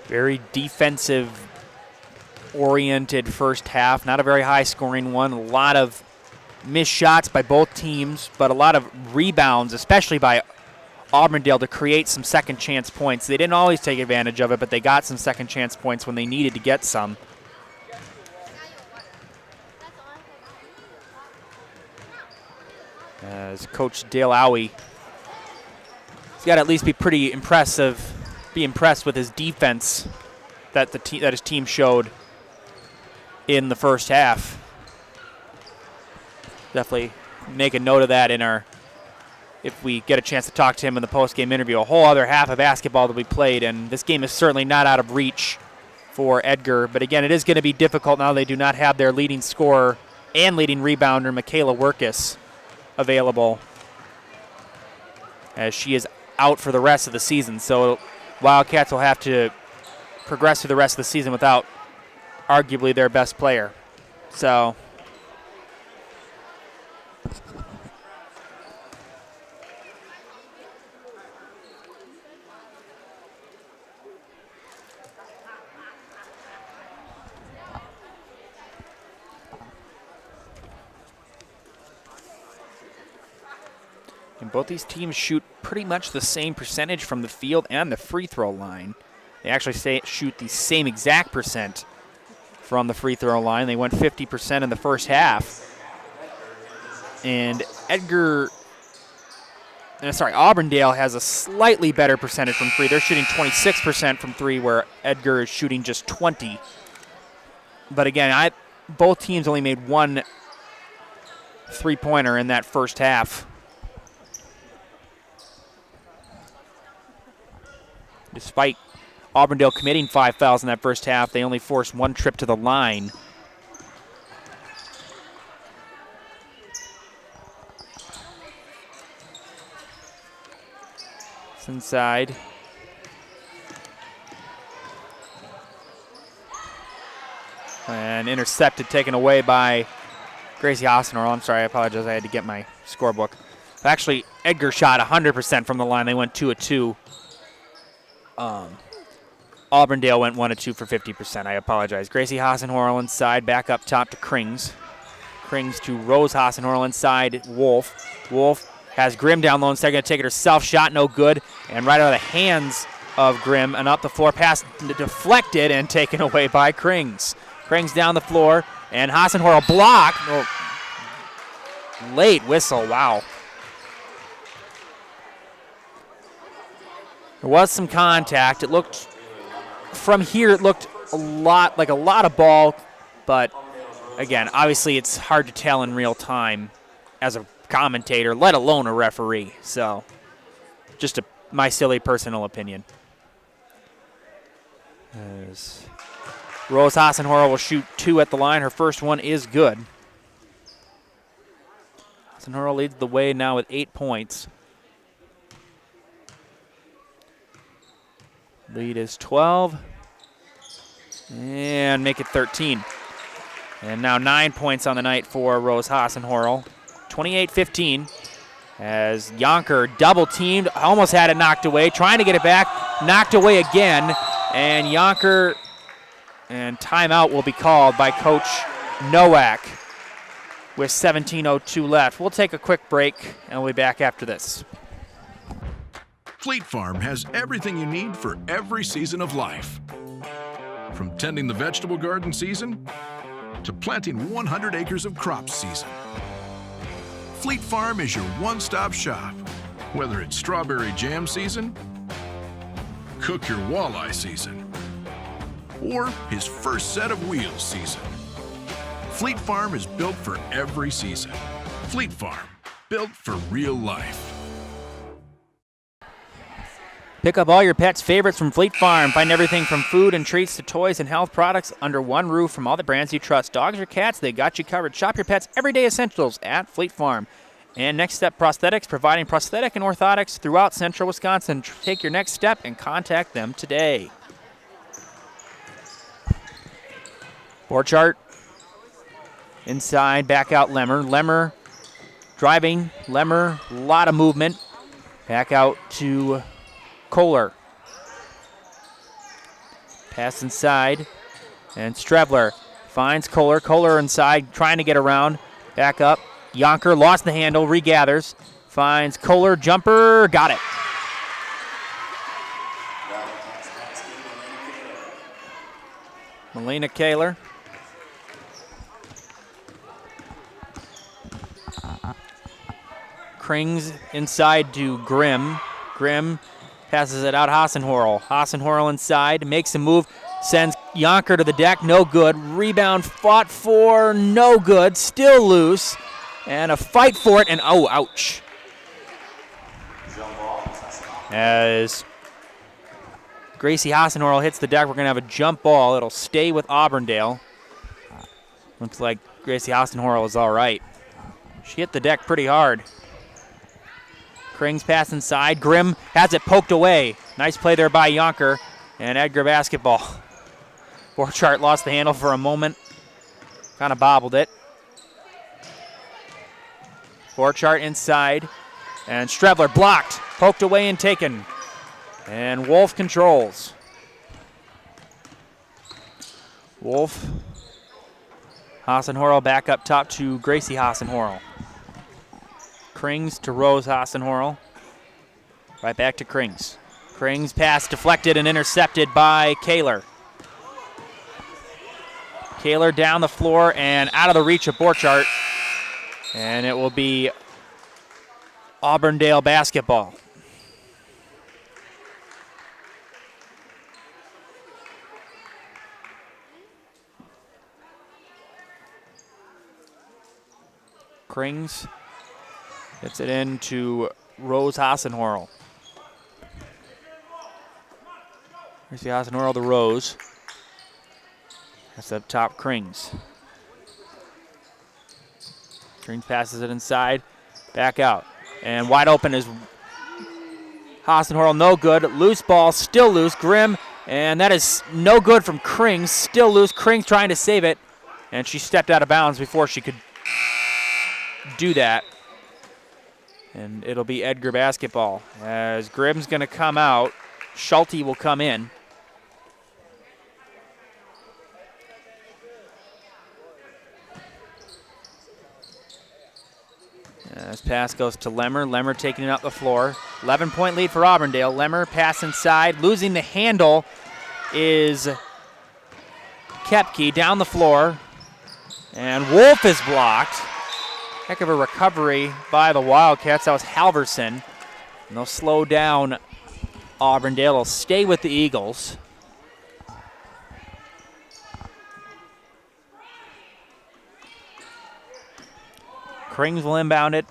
S3: Very defensive-oriented first half. Not a very high-scoring one. A lot of missed shots by both teams, but a lot of rebounds, especially by Auburndale, to create some second-chance points. They didn't always take advantage of it, but they got some second-chance points when they needed to get some. As Coach Dale Owie, he's got to at least be pretty impressive. Be impressed with his defense that his team showed in the first half. Definitely make a note of that if we get a chance to talk to him in the post-game interview. A whole other half of basketball that we played, and this game is certainly not out of reach for Edgar. But again, it is going to be difficult now. They do not have their leading scorer and leading rebounder, Michaela Workus, available, as she is out for the rest of the season. So Wildcats will have to progress through the rest of the season without arguably their best player. So and both these teams shoot pretty much the same percentage from the field and the free throw line. They actually shoot the same exact percent from the free throw line. They went 50% in the first half. And Auburndale has a slightly better percentage from three. They're shooting 26% from three, where Edgar is shooting just 20. But again, both teams only made one three-pointer in that first half. Despite Auburndale committing 5 fouls in that first half, they only forced one trip to the line. It's inside. And intercepted, taken away by Gracie Hassenhorl. I'm sorry, I apologize. I had to get my scorebook. Actually, Edgar shot 100% from the line. They went 2 of 2. Auburndale went 1 of 2 for 50%. I apologize. Gracie Hassenhorl inside, back up top to Krings. Krings to Rose Hassenhorl inside, Wolf. Wolf has Grimm down low instead, going to take it herself. Shot no good. And right out of the hands of Grimm and up the floor. Pass deflected and taken away by Krings. Krings down the floor, and Hassenhorl blocked. Oh, late whistle, wow. There was some contact. It looked, from here, it looked like a lot of ball, but again, obviously it's hard to tell in real time as a commentator, let alone a referee. So, just my silly personal opinion. As Rose Hassenhorl will shoot 2 at the line. Her first one is good. Hassenhorl leads the way now with 8 points. Lead is 12. And make it 13. And now 9 points on the night for Rose Hassenhorl. 28-15. As Yonker double-teamed, almost had it knocked away, trying to get it back, knocked away again. And Yonker, and timeout will be called by Coach Nowak with 17:02 left. We'll take a quick break, and we'll be back after this.
S16: Fleet Farm has everything you need for every season of life. From tending the vegetable garden season to planting 100 acres of crops season. Fleet Farm is your one-stop shop. Whether it's strawberry jam season, cook your walleye season, or his first set of wheels season. Fleet Farm is built for every season. Fleet Farm, built for real life.
S3: Pick up all your pet's favorites from Fleet Farm. Find everything from food and treats to toys and health products under one roof from all the brands you trust. Dogs or cats, they got you covered. Shop your pet's everyday essentials at Fleet Farm. And Next Step Prosthetics, providing prosthetic and orthotics throughout central Wisconsin. Take your next step and contact them today. Borchardt inside, back out Lemmer. Lemmer driving. Lemmer, a lot of movement. Back out to Kohler. Pass inside. And Strevler finds Kohler. Kohler inside, trying to get around. Back up. Yonker lost the handle, regathers. Finds Kohler, jumper, got it. Melina Kaler. Krings inside to Grimm. Grimm passes it out Hassenhorl. Hassenhorl inside, makes a move, sends Yonker to the deck, no good. Rebound fought for, no good, still loose. And a fight for it, and oh, ouch. As Gracie Hassenhorl hits the deck, we're going to have a jump ball. It'll stay with Auburndale. Looks like Gracie Hassenhorl is all right. She hit the deck pretty hard. Krings pass inside. Grimm has it poked away. Nice play there by Yonker. And Edgar basketball. Borchardt lost the handle for a moment. Kind of bobbled it. Borchardt inside. And Strebler blocked. Poked away and taken. And Wolf controls. Wolf. Hassenhorl back up top to Gracie Hassenhorl. Krings to Rose Hassenhorl. Right back to Krings. Krings pass deflected and intercepted by Kaler. Kaler down the floor and out of the reach of Borchardt. And it will be Auburndale basketball. Krings gets it into Rose Hassenhorl. Here's the Hassenhorl to Rose. That's up top, Krings. Krings passes it inside, back out. And wide open is Hassenhorl, no good. Loose ball, still loose. Grimm, and that is no good from Krings. Still loose. Krings trying to save it, and she stepped out of bounds before she could do that. And it'll be Edgar basketball. As Grimm's going to come out, Schulte will come in. This pass goes to Lemmer. Lemmer taking it up the floor. 11-point lead for Auburndale. Lemmer pass inside. Losing the handle is Kepke down the floor. And Wolf is blocked. Heck of a recovery by the Wildcats. That was Halverson. And they'll slow down Auburndale. They'll stay with the Eagles. Krings will inbound it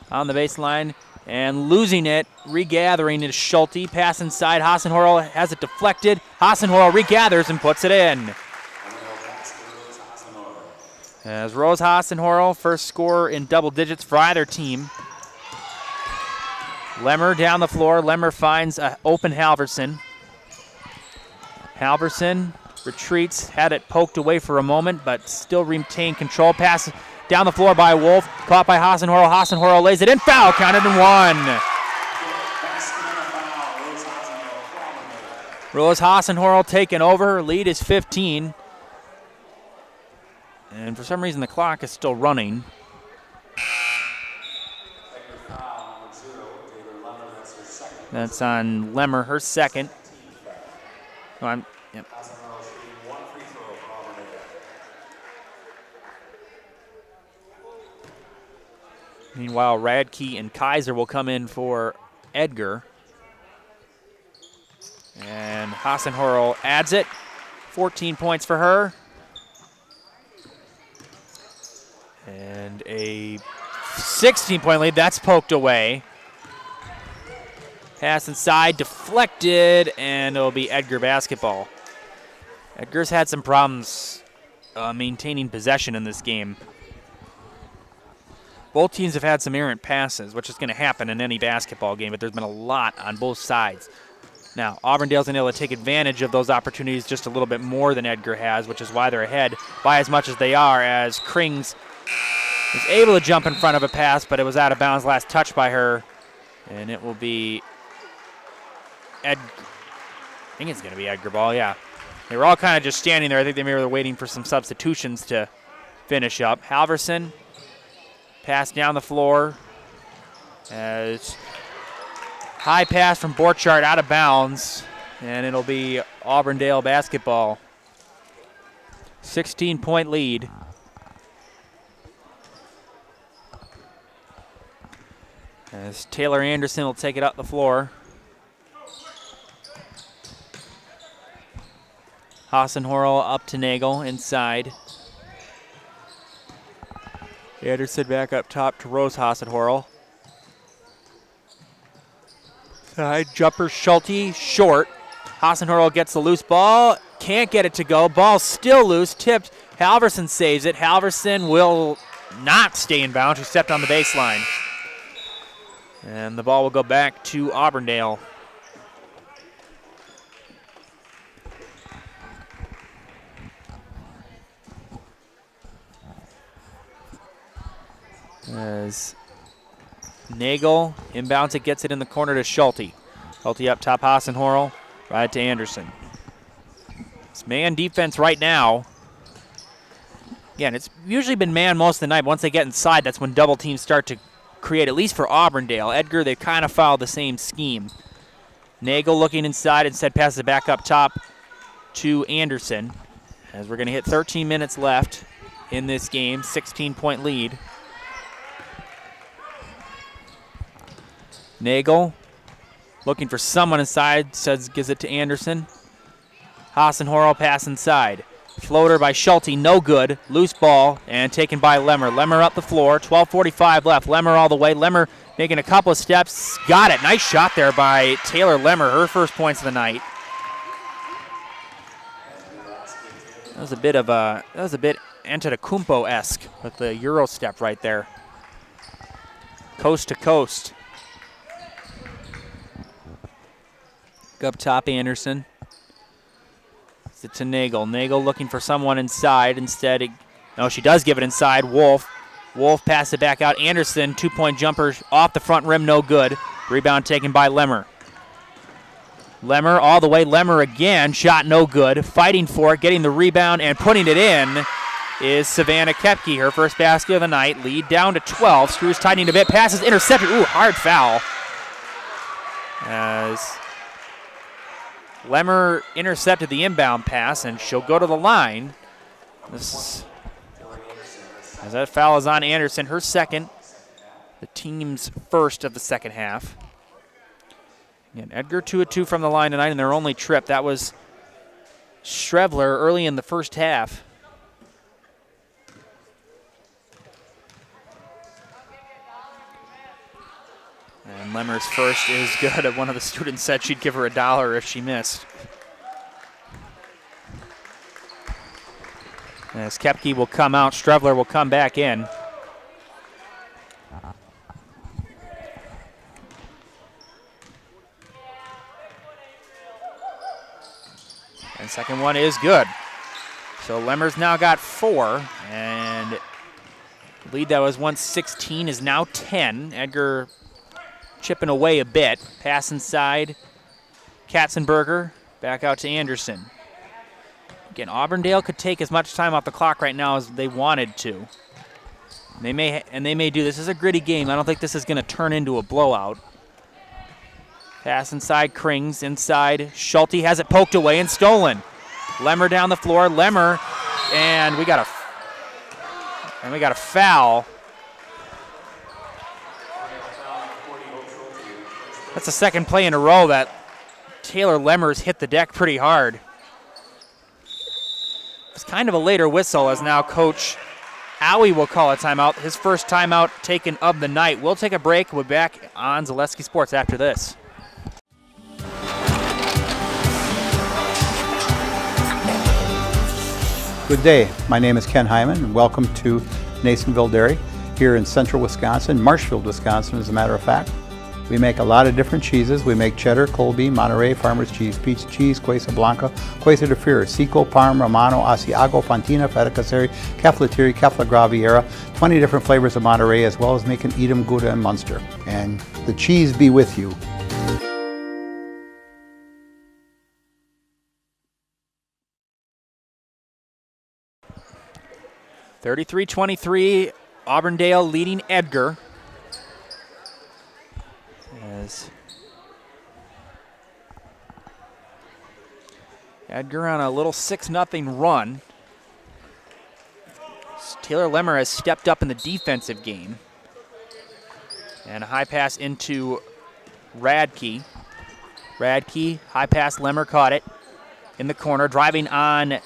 S3: on the baseline and losing it, regathering is Schulte. Pass inside, Hassenhorl has it deflected. Hassenhorl regathers and puts it in. As Rose Hassenhorl, first scorer in double digits for either team. Lemmer down the floor. Lemmer finds an open Halverson. Halverson retreats, had it poked away for a moment, but still retained control. Pass down the floor by Wolf, caught by Hassenhorl. Hassenhorl lays it in, foul, counted and one. Rose Hassenhorl taking over, her lead is 15. And for some reason the clock is still running. That's on Lemmer, her second. Oh, yep. Meanwhile, Radke and Kaiser will come in for Edgar. And Hassenhorl adds it. 14 points for her. And a 16-point lead. That's poked away. Pass inside, deflected, and it'll be Edgar basketball. Edgar's had some problems maintaining possession in this game. Both teams have had some errant passes, which is going to happen in any basketball game, but there's been a lot on both sides. Now, Auburndale's been able to take advantage of those opportunities just a little bit more than Edgar has, which is why they're ahead by as much as they are, as Krings was able to jump in front of a pass, but it was out of bounds, last touch by her, and it will be I think it's going to be Edgar ball, yeah. They were all kind of just standing there. I think they maybe were waiting for some substitutions to finish up. Halverson, pass down the floor. As high pass from Borchardt out of bounds, and it'll be Auburndale basketball. 16-point lead. As Taylor Anderson will take it up the floor. Hassenhorl up to Nagel inside. Anderson back up top to Rose Hassenhorl. Side jumper Schulte, short. Hassenhorl gets the loose ball, can't get it to go. Ball still loose, tipped. Halverson saves it. Halverson will not stay in bounds. She stepped on the baseline. And the ball will go back to Auburndale. As Nagel inbounds it, gets it in the corner to Schulte. Schulte up top, Hassenhorl, right to Anderson. It's man defense right now. Again, it's usually been man most of the night. Once they get inside, that's when double teams start to create, at least for Auburndale. Edgar, they kind of followed the same scheme. Nagel looking inside, instead passes it back up top to Anderson. As we're going to hit 13 minutes left in this game, 16-point lead. Nagel looking for someone inside, gives it to Anderson. Hassenhorl pass inside. Floater by Schulte, no good. Loose ball and taken by Lemmer. Lemmer up the floor, 12:45 left. Lemmer all the way. Lemmer making a couple of steps. Got it. Nice shot there by Taylor Lemmer, her first points of the night. That was a bit Antetokounmpo-esque with the Euro step right there. Coast to coast. Up top, Anderson. It's to Nagel. Nagel looking for someone inside. Instead, she does give it inside. Wolf pass it back out. Anderson, 2-point jumper off the front rim, no good. Rebound taken by Lemmer. Lemmer all the way. Lemmer again, shot no good. Fighting for it, getting the rebound and putting it in is Savannah Kepke. Her first basket of the night. Lead down to 12. Screws tightening a bit. Passes intercepted. Ooh, hard foul. As Lemmer intercepted the inbound pass, and she'll go to the line. As that foul is on Anderson, her second, the team's first of the second half. Again, Edgar 2 of 2 from the line tonight, and their only trip. That was Shrevler early in the first half. And Lemmer's first is good. One of the students said she'd give her $1 if she missed. As Kepke will come out, Shrevler will come back in. And second one is good. So Lemmer's now got 4, and the lead that was once 16 is now 10. Edgar chipping away a bit. Pass inside. Katzenberger back out to Anderson. Again, Auburndale could take as much time off the clock right now as they wanted to. They may do. This is a gritty game. I don't think this is going to turn into a blowout. Pass inside, Krings inside. Schulte has it poked away and stolen. Lemmer down the floor. Lemmer, and we got a foul. That's the second play in a row that Taylor Lemmer's hit the deck pretty hard. It's kind of a later whistle, as now Coach Owie will call a timeout. His first timeout taken of the night. We'll take a break. We'll be back on Zaleski Sports after this.
S21: Good day. My name is Ken Hyman, and welcome to Nasonville Dairy here in central Wisconsin, Marshfield, Wisconsin, as a matter of fact. We make a lot of different cheeses. We make cheddar, Colby, Monterey, Farmer's Cheese, Peach Cheese, Quesa Blanca, Quesa de Fear, Seco, Parm, Romano, Asiago, Fontina, Feta Caseri, Keflatiri, Kefla Graviera, 20 different flavors of Monterey, as well as making Edam, Gouda, and Munster. And the cheese be with you.
S3: (33-23), Auburndale leading Edgar. As Edgar on a little 6-0 run. Taylor Lemmer has stepped up in the defensive game. And a high pass into Radke. Radke, high pass, Lemmer caught it in the corner, driving on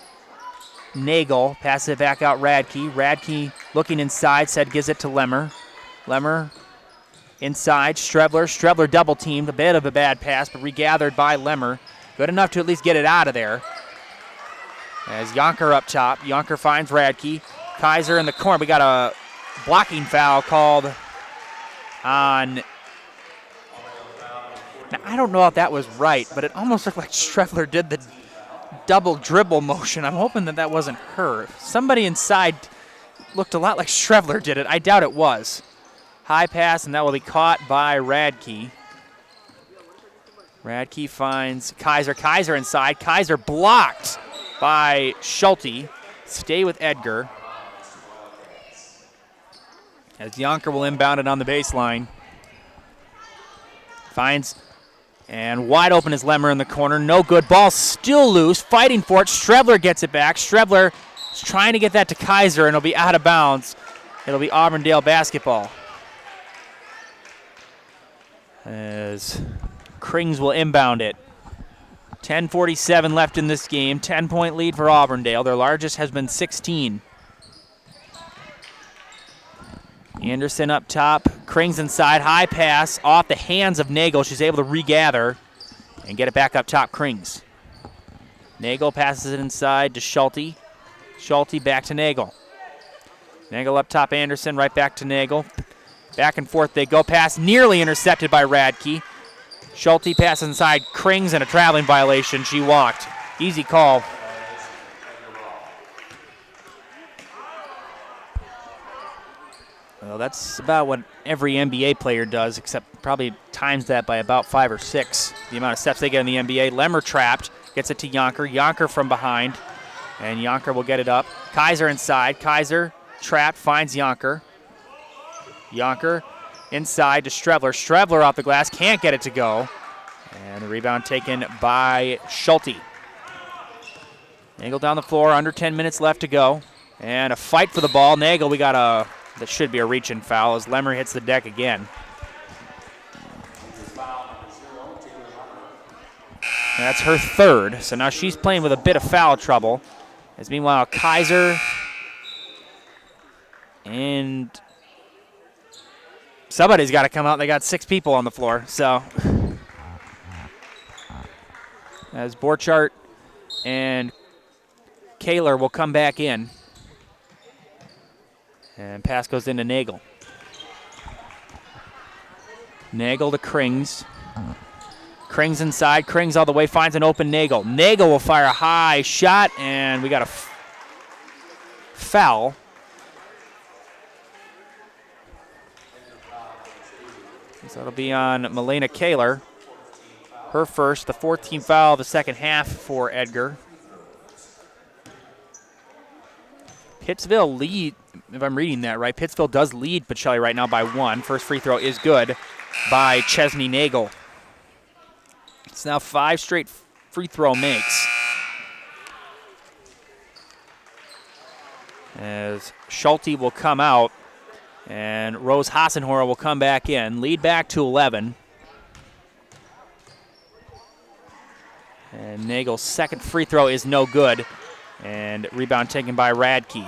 S3: Nagel, passes it back out Radke. Radke looking inside, gives it to Lemmer. Lemmer inside, Strebler double teamed, a bit of a bad pass, but regathered by Lemmer. Good enough to at least get it out of there. As Yonker up top, Yonker finds Radke. Kaiser in the corner, we got a blocking foul called on. Now, I don't know if that was right, but it almost looked like Strevler did the double dribble motion. I'm hoping that that wasn't her. Somebody inside looked a lot like Strevler did it. I doubt it was. High pass, and that will be caught by Radke. Radke finds Kaiser. Kaiser inside. Kaiser blocked by Schulte. Stay with Edgar. As Jonker will inbound it on the baseline. Finds, and wide open is Lemmer in the corner. No good. Ball still loose. Fighting for it. Strevler gets it back. Strevler is trying to get that to Kaiser, and it'll be out of bounds. It'll be Auburndale basketball. As Krings will inbound it. 10:47 left in this game. 10-point lead for Auburndale. Their largest has been 16. Anderson up top. Krings inside. High pass off the hands of Nagel. She's able to regather and get it back up top. Krings. Nagel passes it inside to Schulte. Schulte back to Nagel. Nagel up top. Anderson right back to Nagel. Back and forth they go. Pass nearly intercepted by Radke. Schulte passes inside. Krings and a traveling violation. She walked. Easy call. Well, that's about what every NBA player does, except probably times that by about 5 or 6, the amount of steps they get in the NBA. Lemmer trapped. Gets it to Jonker. Jonker from behind. And Jonker will get it up. Kaiser inside. Kaiser trapped. Finds Jonker. Jonker inside to Strevler. Strevler off the glass. Can't get it to go. And the rebound taken by Schulte. Nagel down the floor. Under 10 minutes left to go. And a fight for the ball. Nagel, we got a... That should be a reach-in foul as Lemmer hits the deck again. That's her third, so now she's playing with a bit of foul trouble. As meanwhile, Kaiser and somebody's got to come out. They got 6 people on the floor, so as Borchardt and Kaler will come back in. And pass goes into Nagel. Nagel to Krings. Krings inside. Krings all the way. Finds an open Nagel. Nagel will fire a high shot, and we got a foul. So that'll be on Milena Kaler. Her first, the 14th foul of the second half for Edgar. Pittsville lead, if I'm reading that right, Pittsville does lead Pacelli right now by 1. First free throw is good by Chesney Nagel. It's now 5 straight free throw makes. As Schulte will come out and Rose Hassenhorn will come back in. Lead back to 11. And Nagel's second free throw is no good. And rebound taken by Radke.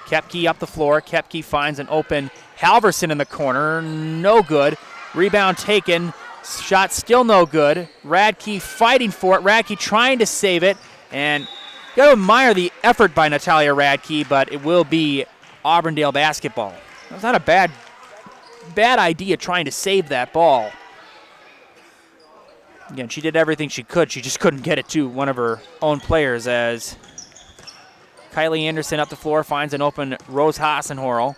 S3: Koepke up the floor. Koepke finds an open Halverson in the corner. No good. Rebound taken. Shot still no good. Radke fighting for it. Radke trying to save it. And you got to admire the effort by Natalia Radke, but it will be Auburndale basketball. That's not a bad idea trying to save that ball. Again, she did everything she could. She just couldn't get it to one of her own players as Kylie Anderson up the floor finds an open Rose Hassenhorn.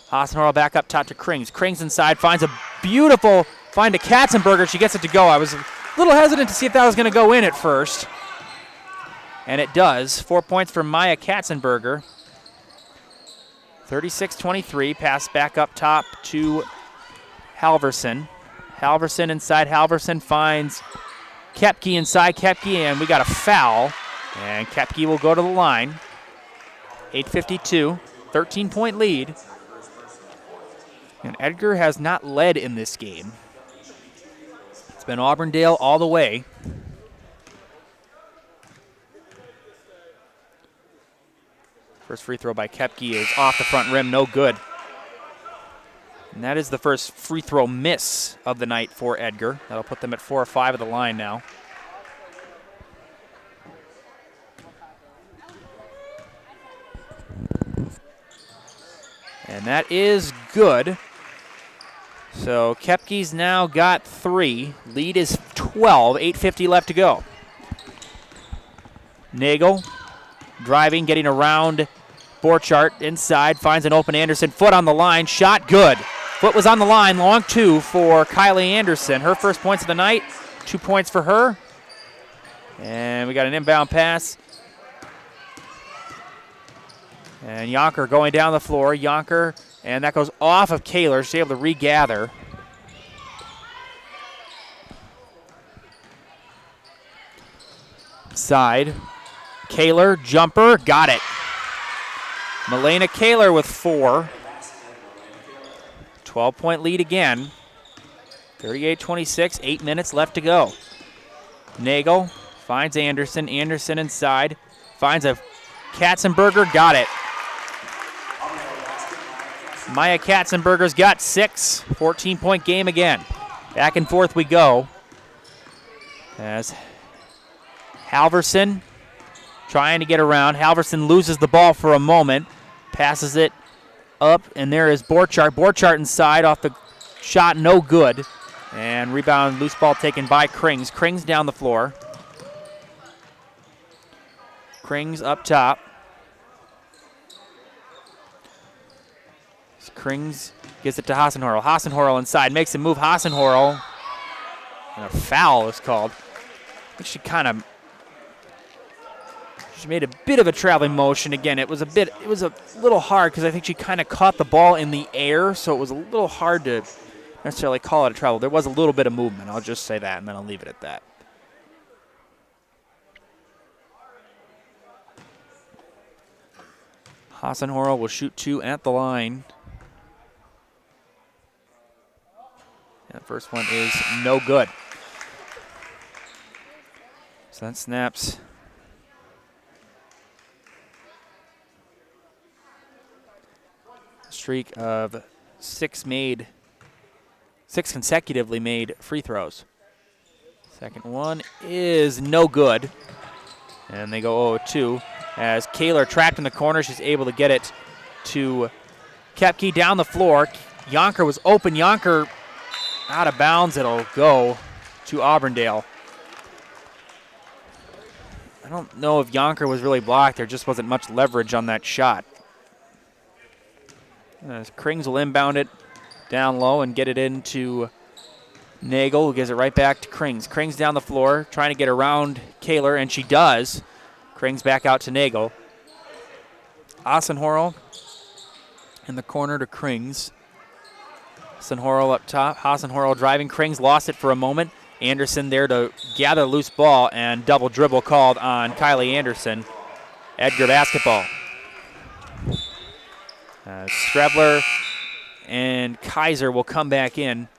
S3: Hassenhorn back up top to Krings. Krings inside finds a beautiful find to Katzenberger. She gets it to go. I was a little hesitant to see if that was going to go in at first. And it does. 4 points for Maya Katzenberger. 36-23. Pass back up top to Halverson. Halverson inside. Halverson finds Koepke inside. Koepke, and we got a foul. And Koepke will go to the line. 8:52, 13-point lead. And Edgar has not led in this game. It's been Auburndale all the way. First free throw by Koepke is off the front rim, no good. And that is the first free throw miss of the night for Edgar. That'll put them at 4 or 5 of the line now. And that is good. So Kepke's now got 3. Lead is 12, 8:50 left to go. Nagel driving, getting around Borchardt inside, finds an open Anderson. Foot on the line, shot good. Foot was on the line, long 2 for Kylie Anderson. Her first points of the night, 2 points for her. And we got an inbound pass. And Yonker going down the floor. Yonker, and that goes off of Kaler. She's able to regather. Side. Kaler, jumper, got it. Milena Kaler with 4. 12-point lead again. 38-26, 8 minutes left to go. Nagel finds Anderson. Anderson inside. Finds a Katzenberger, got it. Maya Katzenberger's got 6. 14-point game again. Back and forth we go. As Halverson trying to get around. Halverson loses the ball for a moment. Passes it up, and there is Borchardt. Borchardt inside off the shot, no good. And rebound, loose ball taken by Krings. Krings down the floor. Krings up top. Krings gives it to Hassenhorl. Hassenhorl inside, makes a move. Hassenhorl, and a foul is called. I think she made a bit of a traveling motion again. It was a little hard because I think she kind of caught the ball in the air, so it was a little hard to necessarily call it a travel. There was a little bit of movement. I'll just say that, and then I'll leave it at that. Hassenhorl will shoot 2 at the line. That first one is no good. So that snaps. Streak of 6 consecutively made free throws. Second one is no good. And they go 0-2 as Kaler trapped in the corner. She's able to get it to Kepke down the floor. Yonker was open. Yonker out of bounds. It'll go to Auburndale. I don't know if Yonker was really blocked. There just wasn't much leverage on that shot. Krings will inbound it down low and get it into Nagel, who gives it right back to Krings. Krings down the floor, trying to get around Kaler, and she does. Krings back out to Nagel. Hassenhorl in the corner to Krings. Hassenhorl up top. Hassenhorl driving. Krings lost it for a moment. Anderson there to gather loose ball, and double dribble called on Kylie Anderson. Edgar basketball. Strebler and Kaiser will come back in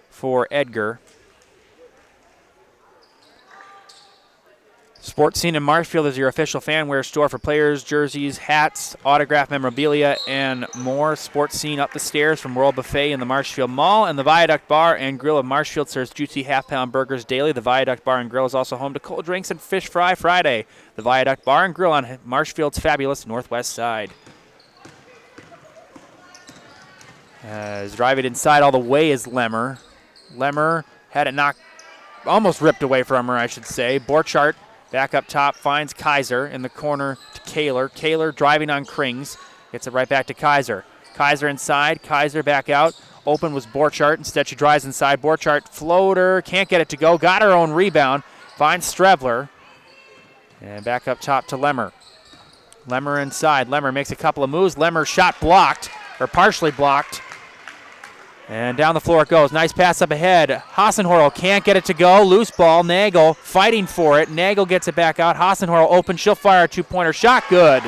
S3: for Edgar. Sports Scene in Marshfield is your official fan wear store for players, jerseys, hats, autograph memorabilia, and more. Sports Scene up the stairs from World Buffet in the Marshfield Mall, and the Viaduct Bar and Grill of Marshfield serves juicy half-pound burgers daily. The Viaduct Bar and Grill is also home to cold drinks and fish fry Friday. The Viaduct Bar and Grill on Marshfield's fabulous northwest side. As driving inside all the way is Lemmer. Lemmer had it knocked, almost ripped away from her, I should say. Borchardt back up top, finds Kaiser in the corner to Kaler. Kaler driving on Krings, gets it right back to Kaiser. Kaiser inside, Kaiser back out. Open was Borchardt, instead she drives inside. Borchardt floater, can't get it to go, got her own rebound, finds Strebler. And back up top to Lemmer. Lemmer inside, Lemmer makes a couple of moves. Lemmer shot blocked, or partially blocked. And down the floor it goes. Nice pass up ahead. Hassenhorl can't get it to go. Loose ball. Nagel fighting for it. Nagel gets it back out. Hassenhorl open. She'll fire a two-pointer shot. Good.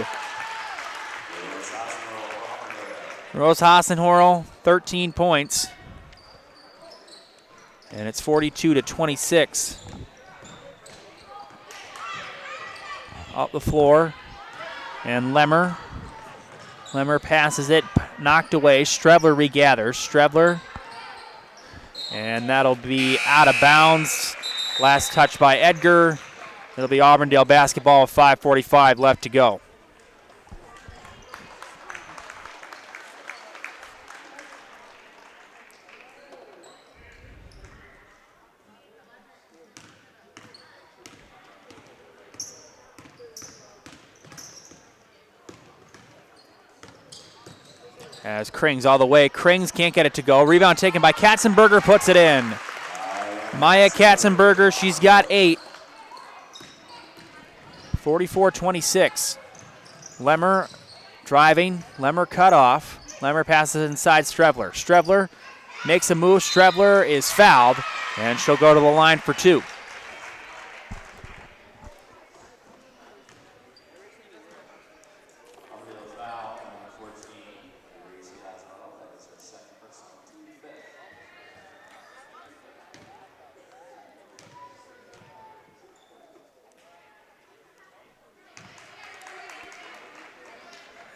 S3: Rose Hassenhorl, 13 points. And it's 42-26. Up the floor. And Lemmer. Lemmer passes it, knocked away. Strebler regathers. Strebler, and that'll be out of bounds. Last touch by Edgar. It'll be Auburndale basketball with 5:45 left to go. As Krings all the way. Krings can't get it to go. Rebound taken by Katzenberger, puts it in. Maya Katzenberger, she's got 8. 44-26. Lemmer driving. Lemmer cut off. Lemmer passes inside Strebler. Strebler makes a move. Strebler is fouled, and she'll go to the line for 2.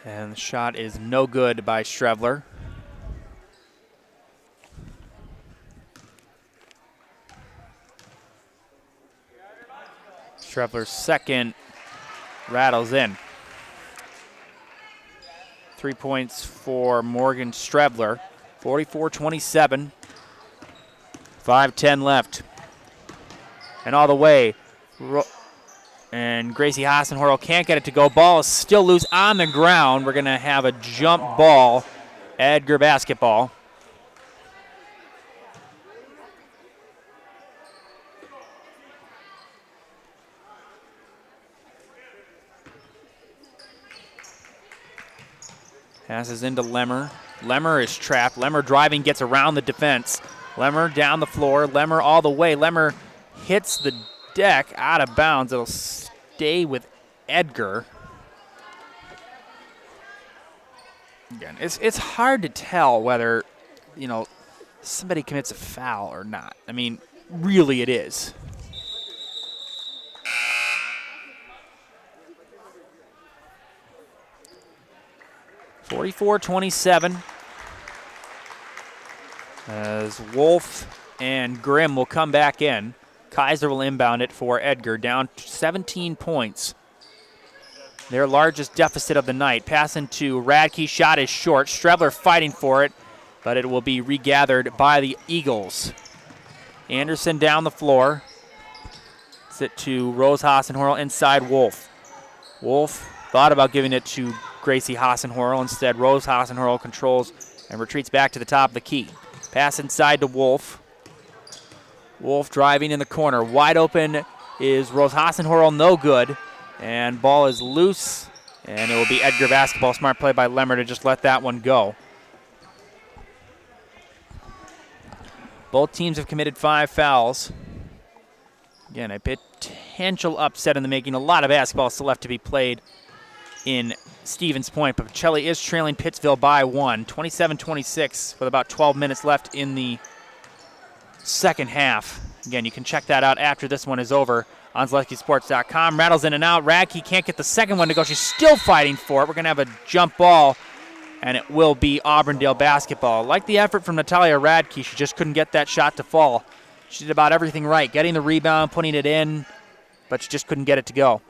S3: And the shot is no good by Strebler. Strebler's second rattles in. 3 points for Morgan Strebler. 44-27. 5:10 left. And all the way. And Gracie Hassenhorl can't get it to go. Ball is still loose on the ground. We're going to have a jump ball. Edgar basketball. Passes into Lemmer. Lemmer is trapped. Lemmer driving, gets around the defense. Lemmer down the floor. Lemmer all the way. Lemmer hits the deck out of bounds. It'll stay with Edgar. Again, it's hard to tell whether, somebody commits a foul or not. I mean, really it is. (44-27) as Wolf and Grimm will come back in. Kaiser will inbound it for Edgar, down 17 points. Their largest deficit of the night. Pass into Radke, shot is short. Strebler fighting for it, but it will be regathered by the Eagles. Anderson down the floor. Sit to Rose Hassenhorl inside Wolf. Wolf thought about giving it to Gracie Hassenhorl. Instead, Rose Hassenhorl controls and retreats back to the top of the key. Pass inside to Wolf. Wolf driving in the corner. Wide open is Rose Hassenhorl, no good. And ball is loose, and it will be Edgar basketball. Smart play by Lemmer to just let that one go. Both teams have committed 5 fouls. Again, a potential upset in the making. A lot of basketball still left to be played in Stevens Point, but Pacelli is trailing Pittsville by 1, 27-26, with about 12 minutes left in the second half. Again, you can check that out after this one is over on ZalewskiSports.com. Rattles in and out. Radke can't get the second one to go. She's still fighting for it. We're going to have a jump ball, and it will be Auburndale basketball. Like the effort from Natalia Radke, she just couldn't get that shot to fall. She did about everything right, getting the rebound, putting it in, but she just couldn't get it to go.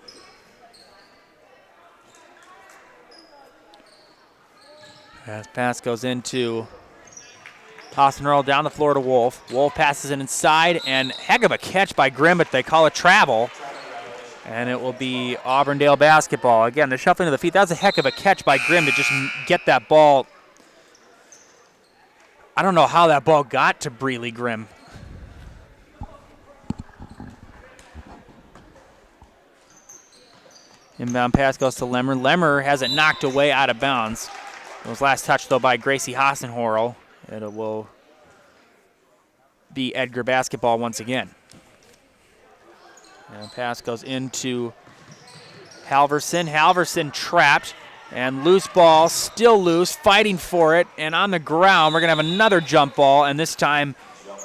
S3: As pass goes into Hassenhorl down the floor to Wolf. Wolf passes it inside, and heck of a catch by Grimm, but they call it travel. And it will be Auburndale basketball. Again, the shuffling of the feet. That was a heck of a catch by Grimm to just get that ball. I don't know how that ball got to Breeley Grimm. Inbound pass goes to Lemmer. Lemmer has it knocked away out of bounds. It was last touched, though, by Gracie Hassenhorl. And it will be Edgar basketball once again. And pass goes into Halverson. Halverson trapped, and loose ball, still loose, fighting for it, and on the ground. We're going to have another jump ball, and this time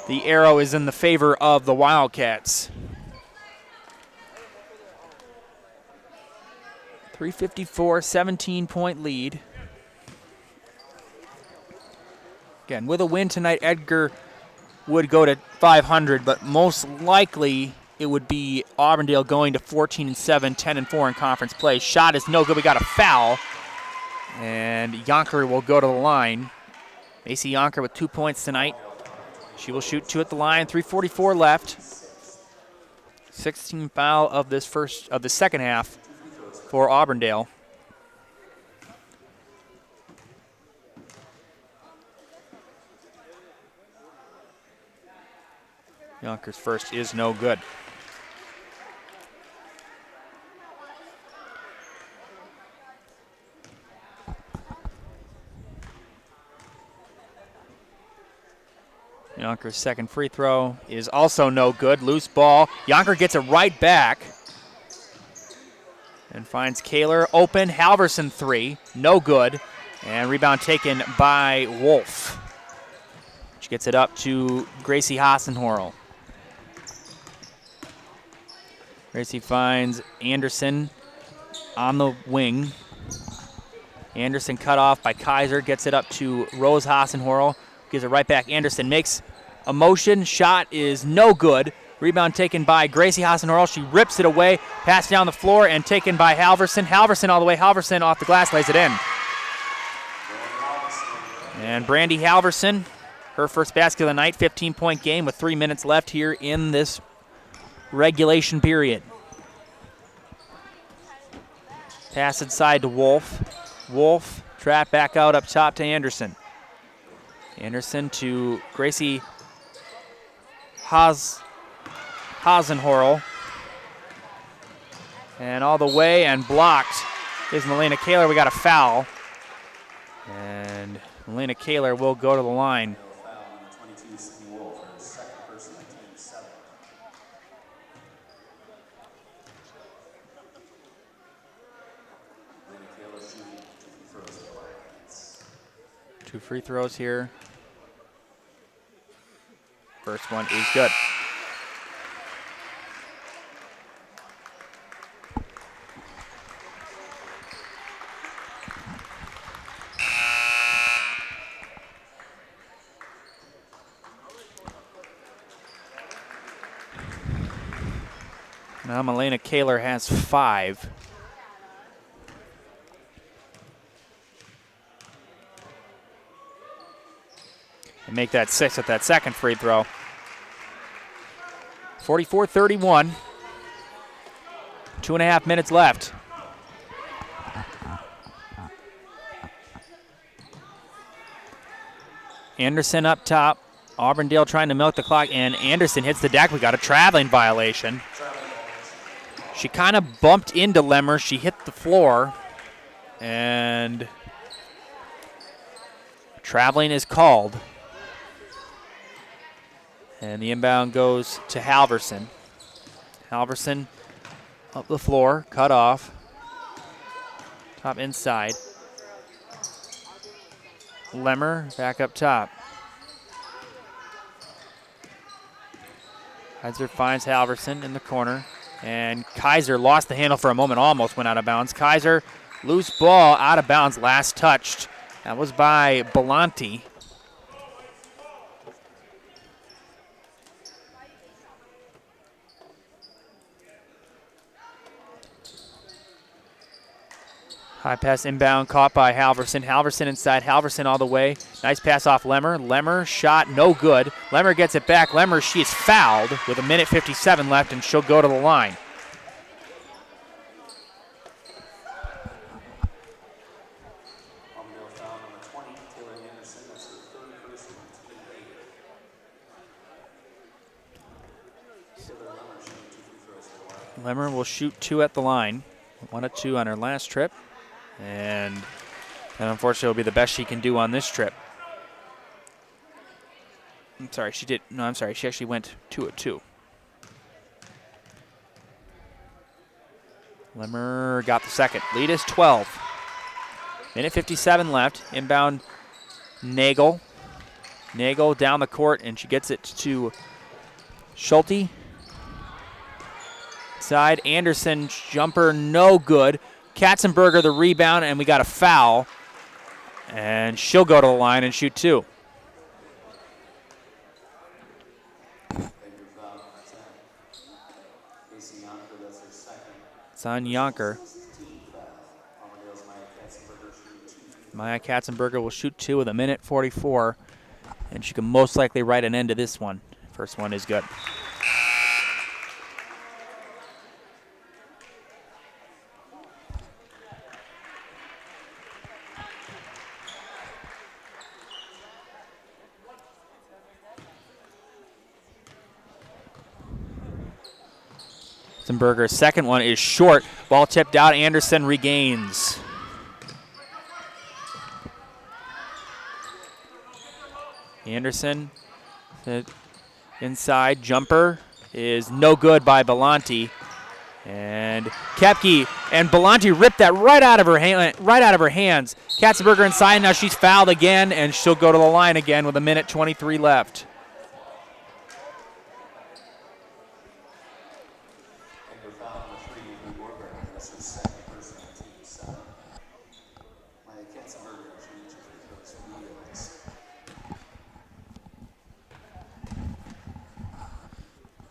S3: the arrow is in the favor of the Wildcats. 3:54, 17-point lead. Again, with a win tonight, Edgar would go to 500, but most likely it would be Auburndale going to 14-7, 10-4 in conference play. Shot is no good. We got a foul, and Yonker will go to the line. Macy Yonker with 2 points tonight. She will shoot 2 at the line. 3:44 left. 16th foul of the second half for Auburndale. Yonkers' first is no good. Yonkers' second free throw is also no good. Loose ball. Yonker gets it right back and finds Kaler open. Halverson three, no good. And rebound taken by Wolf. She gets it up to Gracie Hassenhorl. Gracie finds Anderson on the wing. Anderson cut off by Kaiser, gets it up to Rose Hassenhorl. Gives it right back. Anderson makes a motion. Shot is no good. Rebound taken by Gracie Hassenhorl. She rips it away. Pass down the floor and taken by Halverson. Halverson all the way. Halverson off the glass, lays it in. And Brandy Halverson, her first basket of the night, 15-point game with 3 minutes left here in this regulation period. Pass inside to Wolf. Wolf, trap back out up top to Anderson. Anderson to Gracie Hassenhorl. And all the way and blocked is Melina Kaler. We got a foul. And Melina Kaler will go to the line. Two free throws here. First one is good. Now Melina Kaler has 5. And make that 6 at that second free throw. 44-31. 2.5 minutes left. Anderson up top. Auburndale trying to milk the clock, and Anderson hits the deck. We got a traveling violation. She kind of bumped into Lemmer. She hit the floor, and traveling is called. And the inbound goes to Halverson. Halverson up the floor, cut off. Top inside. Lemmer back up top. Kaiser finds Halverson in the corner. And Kaiser lost the handle for a moment, almost went out of bounds. Kaiser, loose ball, out of bounds, last touched. That was by Belanti. High pass inbound, caught by Halverson. Halverson inside, Halverson all the way. Nice pass off Lemmer. Lemmer, shot, no good. Lemmer gets it back. Lemmer, she is fouled with 1:57 left, and she'll go to the line. Lemmer will shoot 2 at the line. 1 of 2 on her last trip. And unfortunately will be the best she can do on this trip. I'm sorry, she did. No, I'm sorry. She actually went 2 of 2. Lemmer got the second. Lead is 12. 1:57 left. Inbound Nagel. Nagel down the court, and she gets it to Schulte. Side, Anderson, jumper, no good. Katzenberger the rebound, and we got a foul. And she'll go to the line and shoot 2. It's on Yonker. Maya Katzenberger will shoot 2 with 1:44, and she can most likely write an end to this one. First one is good. Katzenberger's second one is short. Ball tipped out. Anderson regains. Anderson, the inside jumper is no good by Belanti. And Kepke and Belanti ripped that right out of her hands. Katzenberger inside, now she's fouled again, and she'll go to the line again with 1:23 left.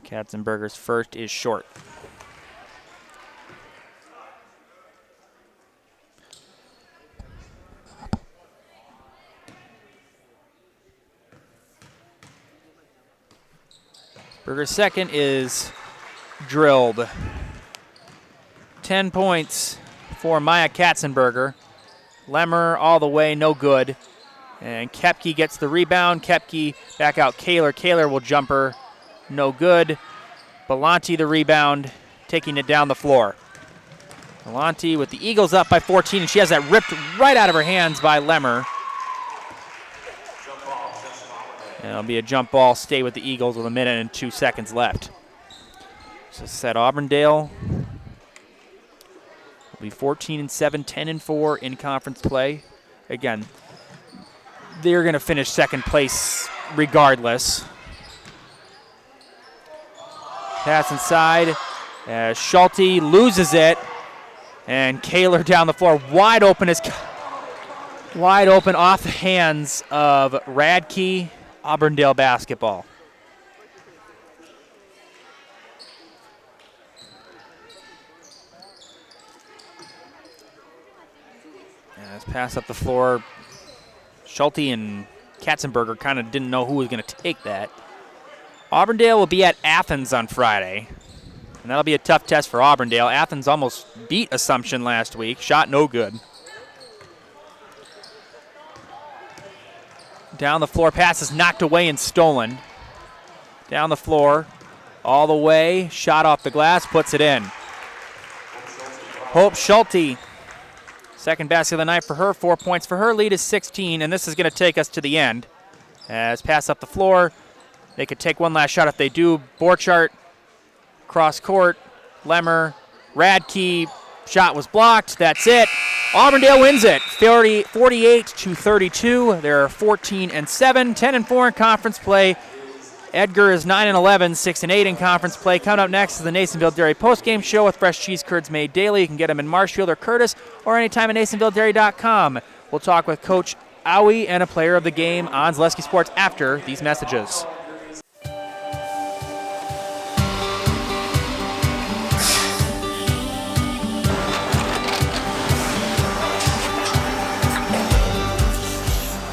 S3: Katzenberger's first is short. Berger's second is drilled. 10 points for Maya Katzenberger. Lemmer all the way, no good. And Kepke gets the rebound. Kepke back out Kaler. Kaler will jumper, no good. Belanti the rebound, taking it down the floor. Belanti with the Eagles up by 14, and she has that ripped right out of her hands by Lemmer. And it'll be a jump ball, stay with the Eagles with 1:02 left. So set Auburndale will be 14-7, 10-4 in conference play. Again, they're going to finish second place regardless. Pass inside. Schulte loses it. And Kaler down the floor, wide open off the hands of Radke. Auburndale basketball. As pass up the floor, Schulte and Katzenberger kind of didn't know who was going to take that. Auburndale will be at Athens on Friday, and that'll be a tough test for Auburndale. Athens almost beat Assumption last week, shot no good. Down the floor, pass is knocked away and stolen. Down the floor, all the way, shot off the glass, puts it in. Hope Schulte, second basket of the night for her, 4 points for her. Lead is 16, and this is going to take us to the end. As pass up the floor, they could take one last shot if they do. Borchardt, cross court, Lemmer, Radke, shot was blocked. That's it. Auburndale wins it, 48-32. They're 14-7, 10-4 in conference play. Edgar is 9-11, 6-8 in conference play. Coming up next is the Nasonville Dairy postgame show with fresh cheese curds made daily. You can get them in Marshfield or Curtis or anytime at NasonvilleDairy.com. We'll talk with Coach Owie and a player of the game on Zaleski Sports after these messages.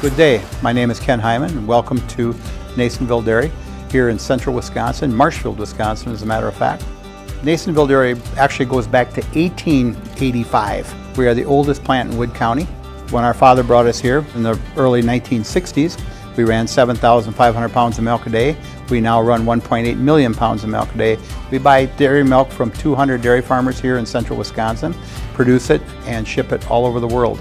S21: Good day. My name is Ken Hyman, and welcome to Nasonville Dairy here in central Wisconsin, Marshfield, Wisconsin, as a matter of fact. Nasonville Dairy actually goes back to 1885. We are the oldest plant in Wood County. When our father brought us here in the early 1960s, we ran 7,500 pounds of milk a day. We now run 1.8 million pounds of milk a day. We buy dairy milk from 200 dairy farmers here in central Wisconsin, produce it, and ship it all over the world.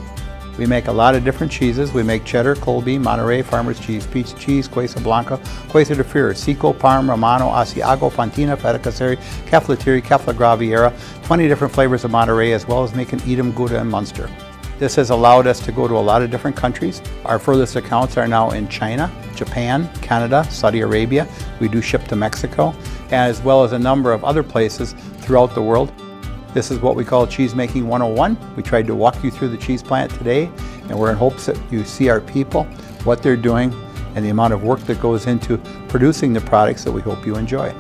S21: We make a lot of different cheeses. We make cheddar, Colby, Monterey, Farmer's Cheese, Peach Cheese, Quesa Blanca, Quesa de Freer, Seco, Parm, Romano, Asiago, Fontina, Feta Caseri, Keflatiri, Kefla Graviera, 20 different flavors of Monterey, as well as making Edam, Gouda, and Munster. This has allowed us to go to a lot of different countries. Our furthest accounts are now in China, Japan, Canada, Saudi Arabia. We do ship to Mexico, as well as a number of other places throughout the world. This is what we call Cheese Making 101. We tried to walk you through the cheese plant today, and we're in hopes that you see our people, what they're doing, and the amount of work that goes into producing the products that we hope you enjoy.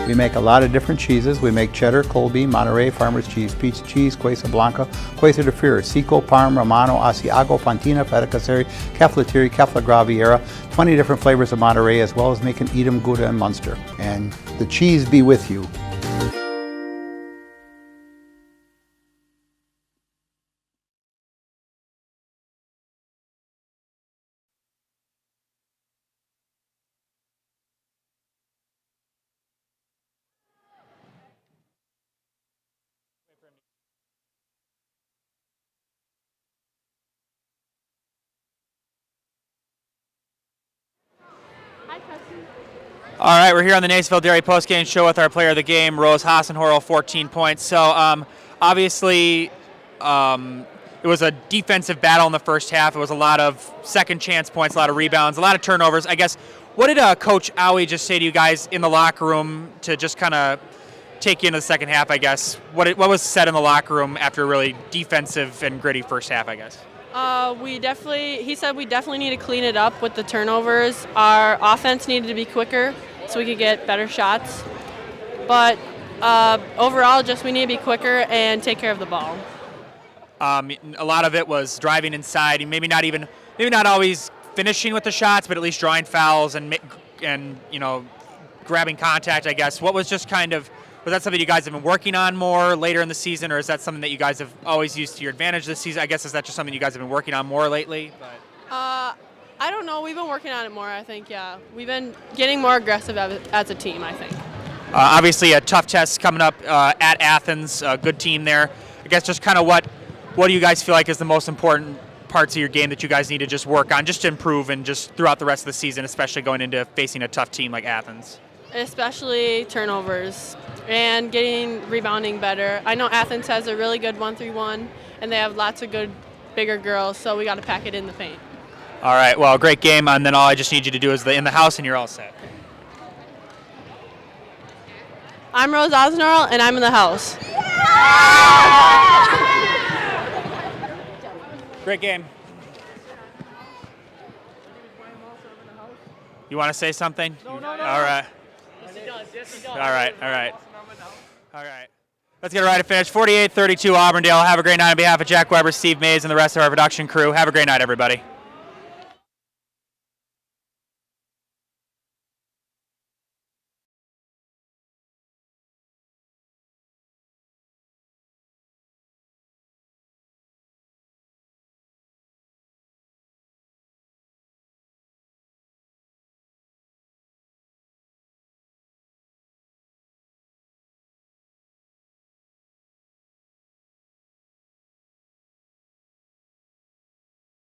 S21: We make a lot of different cheeses. We make cheddar, Colby, Monterey, Farmer's Cheese, Pizza Cheese, Quesa Blanca, Quesa de Fir, Seco, Parm, Romano, Asiago, Fontina, Feta Caseri, Caflateri, Cafla Graviera, 20 different flavors of Monterey, as well as making Edam, Gouda, and Munster. And the cheese be with you.
S3: All right, we're here on the Naysville Dairy postgame show with our player of the game, Rose Hassenhorl, 14 points. So obviously it was a defensive battle in the first half. It was a lot of second chance points, a lot of rebounds, a lot of turnovers. I guess, what did Coach Owie just say to you guys in the locker room to just kind of take you into the second half, I guess? What was said in the locker room after a really defensive and gritty first half, I guess?
S2: He said we definitely need to clean it up with the turnovers. Our offense needed to be quicker so we could get better shots. But overall, just we need to be quicker and take care of the ball.
S3: A lot of it was driving inside, and maybe not always finishing with the shots, but at least drawing fouls and grabbing contact, I guess. What was just was that something you guys have been working on more later in the season, or is that something that you guys have always used to your advantage this season? I guess, is that just something you guys have been working on more lately?
S2: I don't know. We've been working on it more, I think, yeah. We've been getting more aggressive as a team, I think.
S3: Obviously, a tough test coming up at Athens, a good team there. I guess just kind of what do you guys feel like is the most important parts of your game that you guys need to just work on, just to improve and just throughout the rest of the season, especially going into facing a tough team like Athens?
S2: Especially turnovers and rebounding better. I know Athens has a really good 1-3-1, and they have lots of good bigger girls, so we got to pack it in the paint.
S3: All right, well, great game, and then all I just need you to do is in the house, and you're all set.
S2: I'm Rose Osnorl, and I'm in the house.
S3: Great game. You want to say something? No. All right.
S2: Yes, he does. Yes, he does.
S3: All right. Let's get it right to finish. 48-32 Auburndale. Have a great night on behalf of Jack Weber, Steve Mays, and the rest of our production crew. Have a great night, everybody.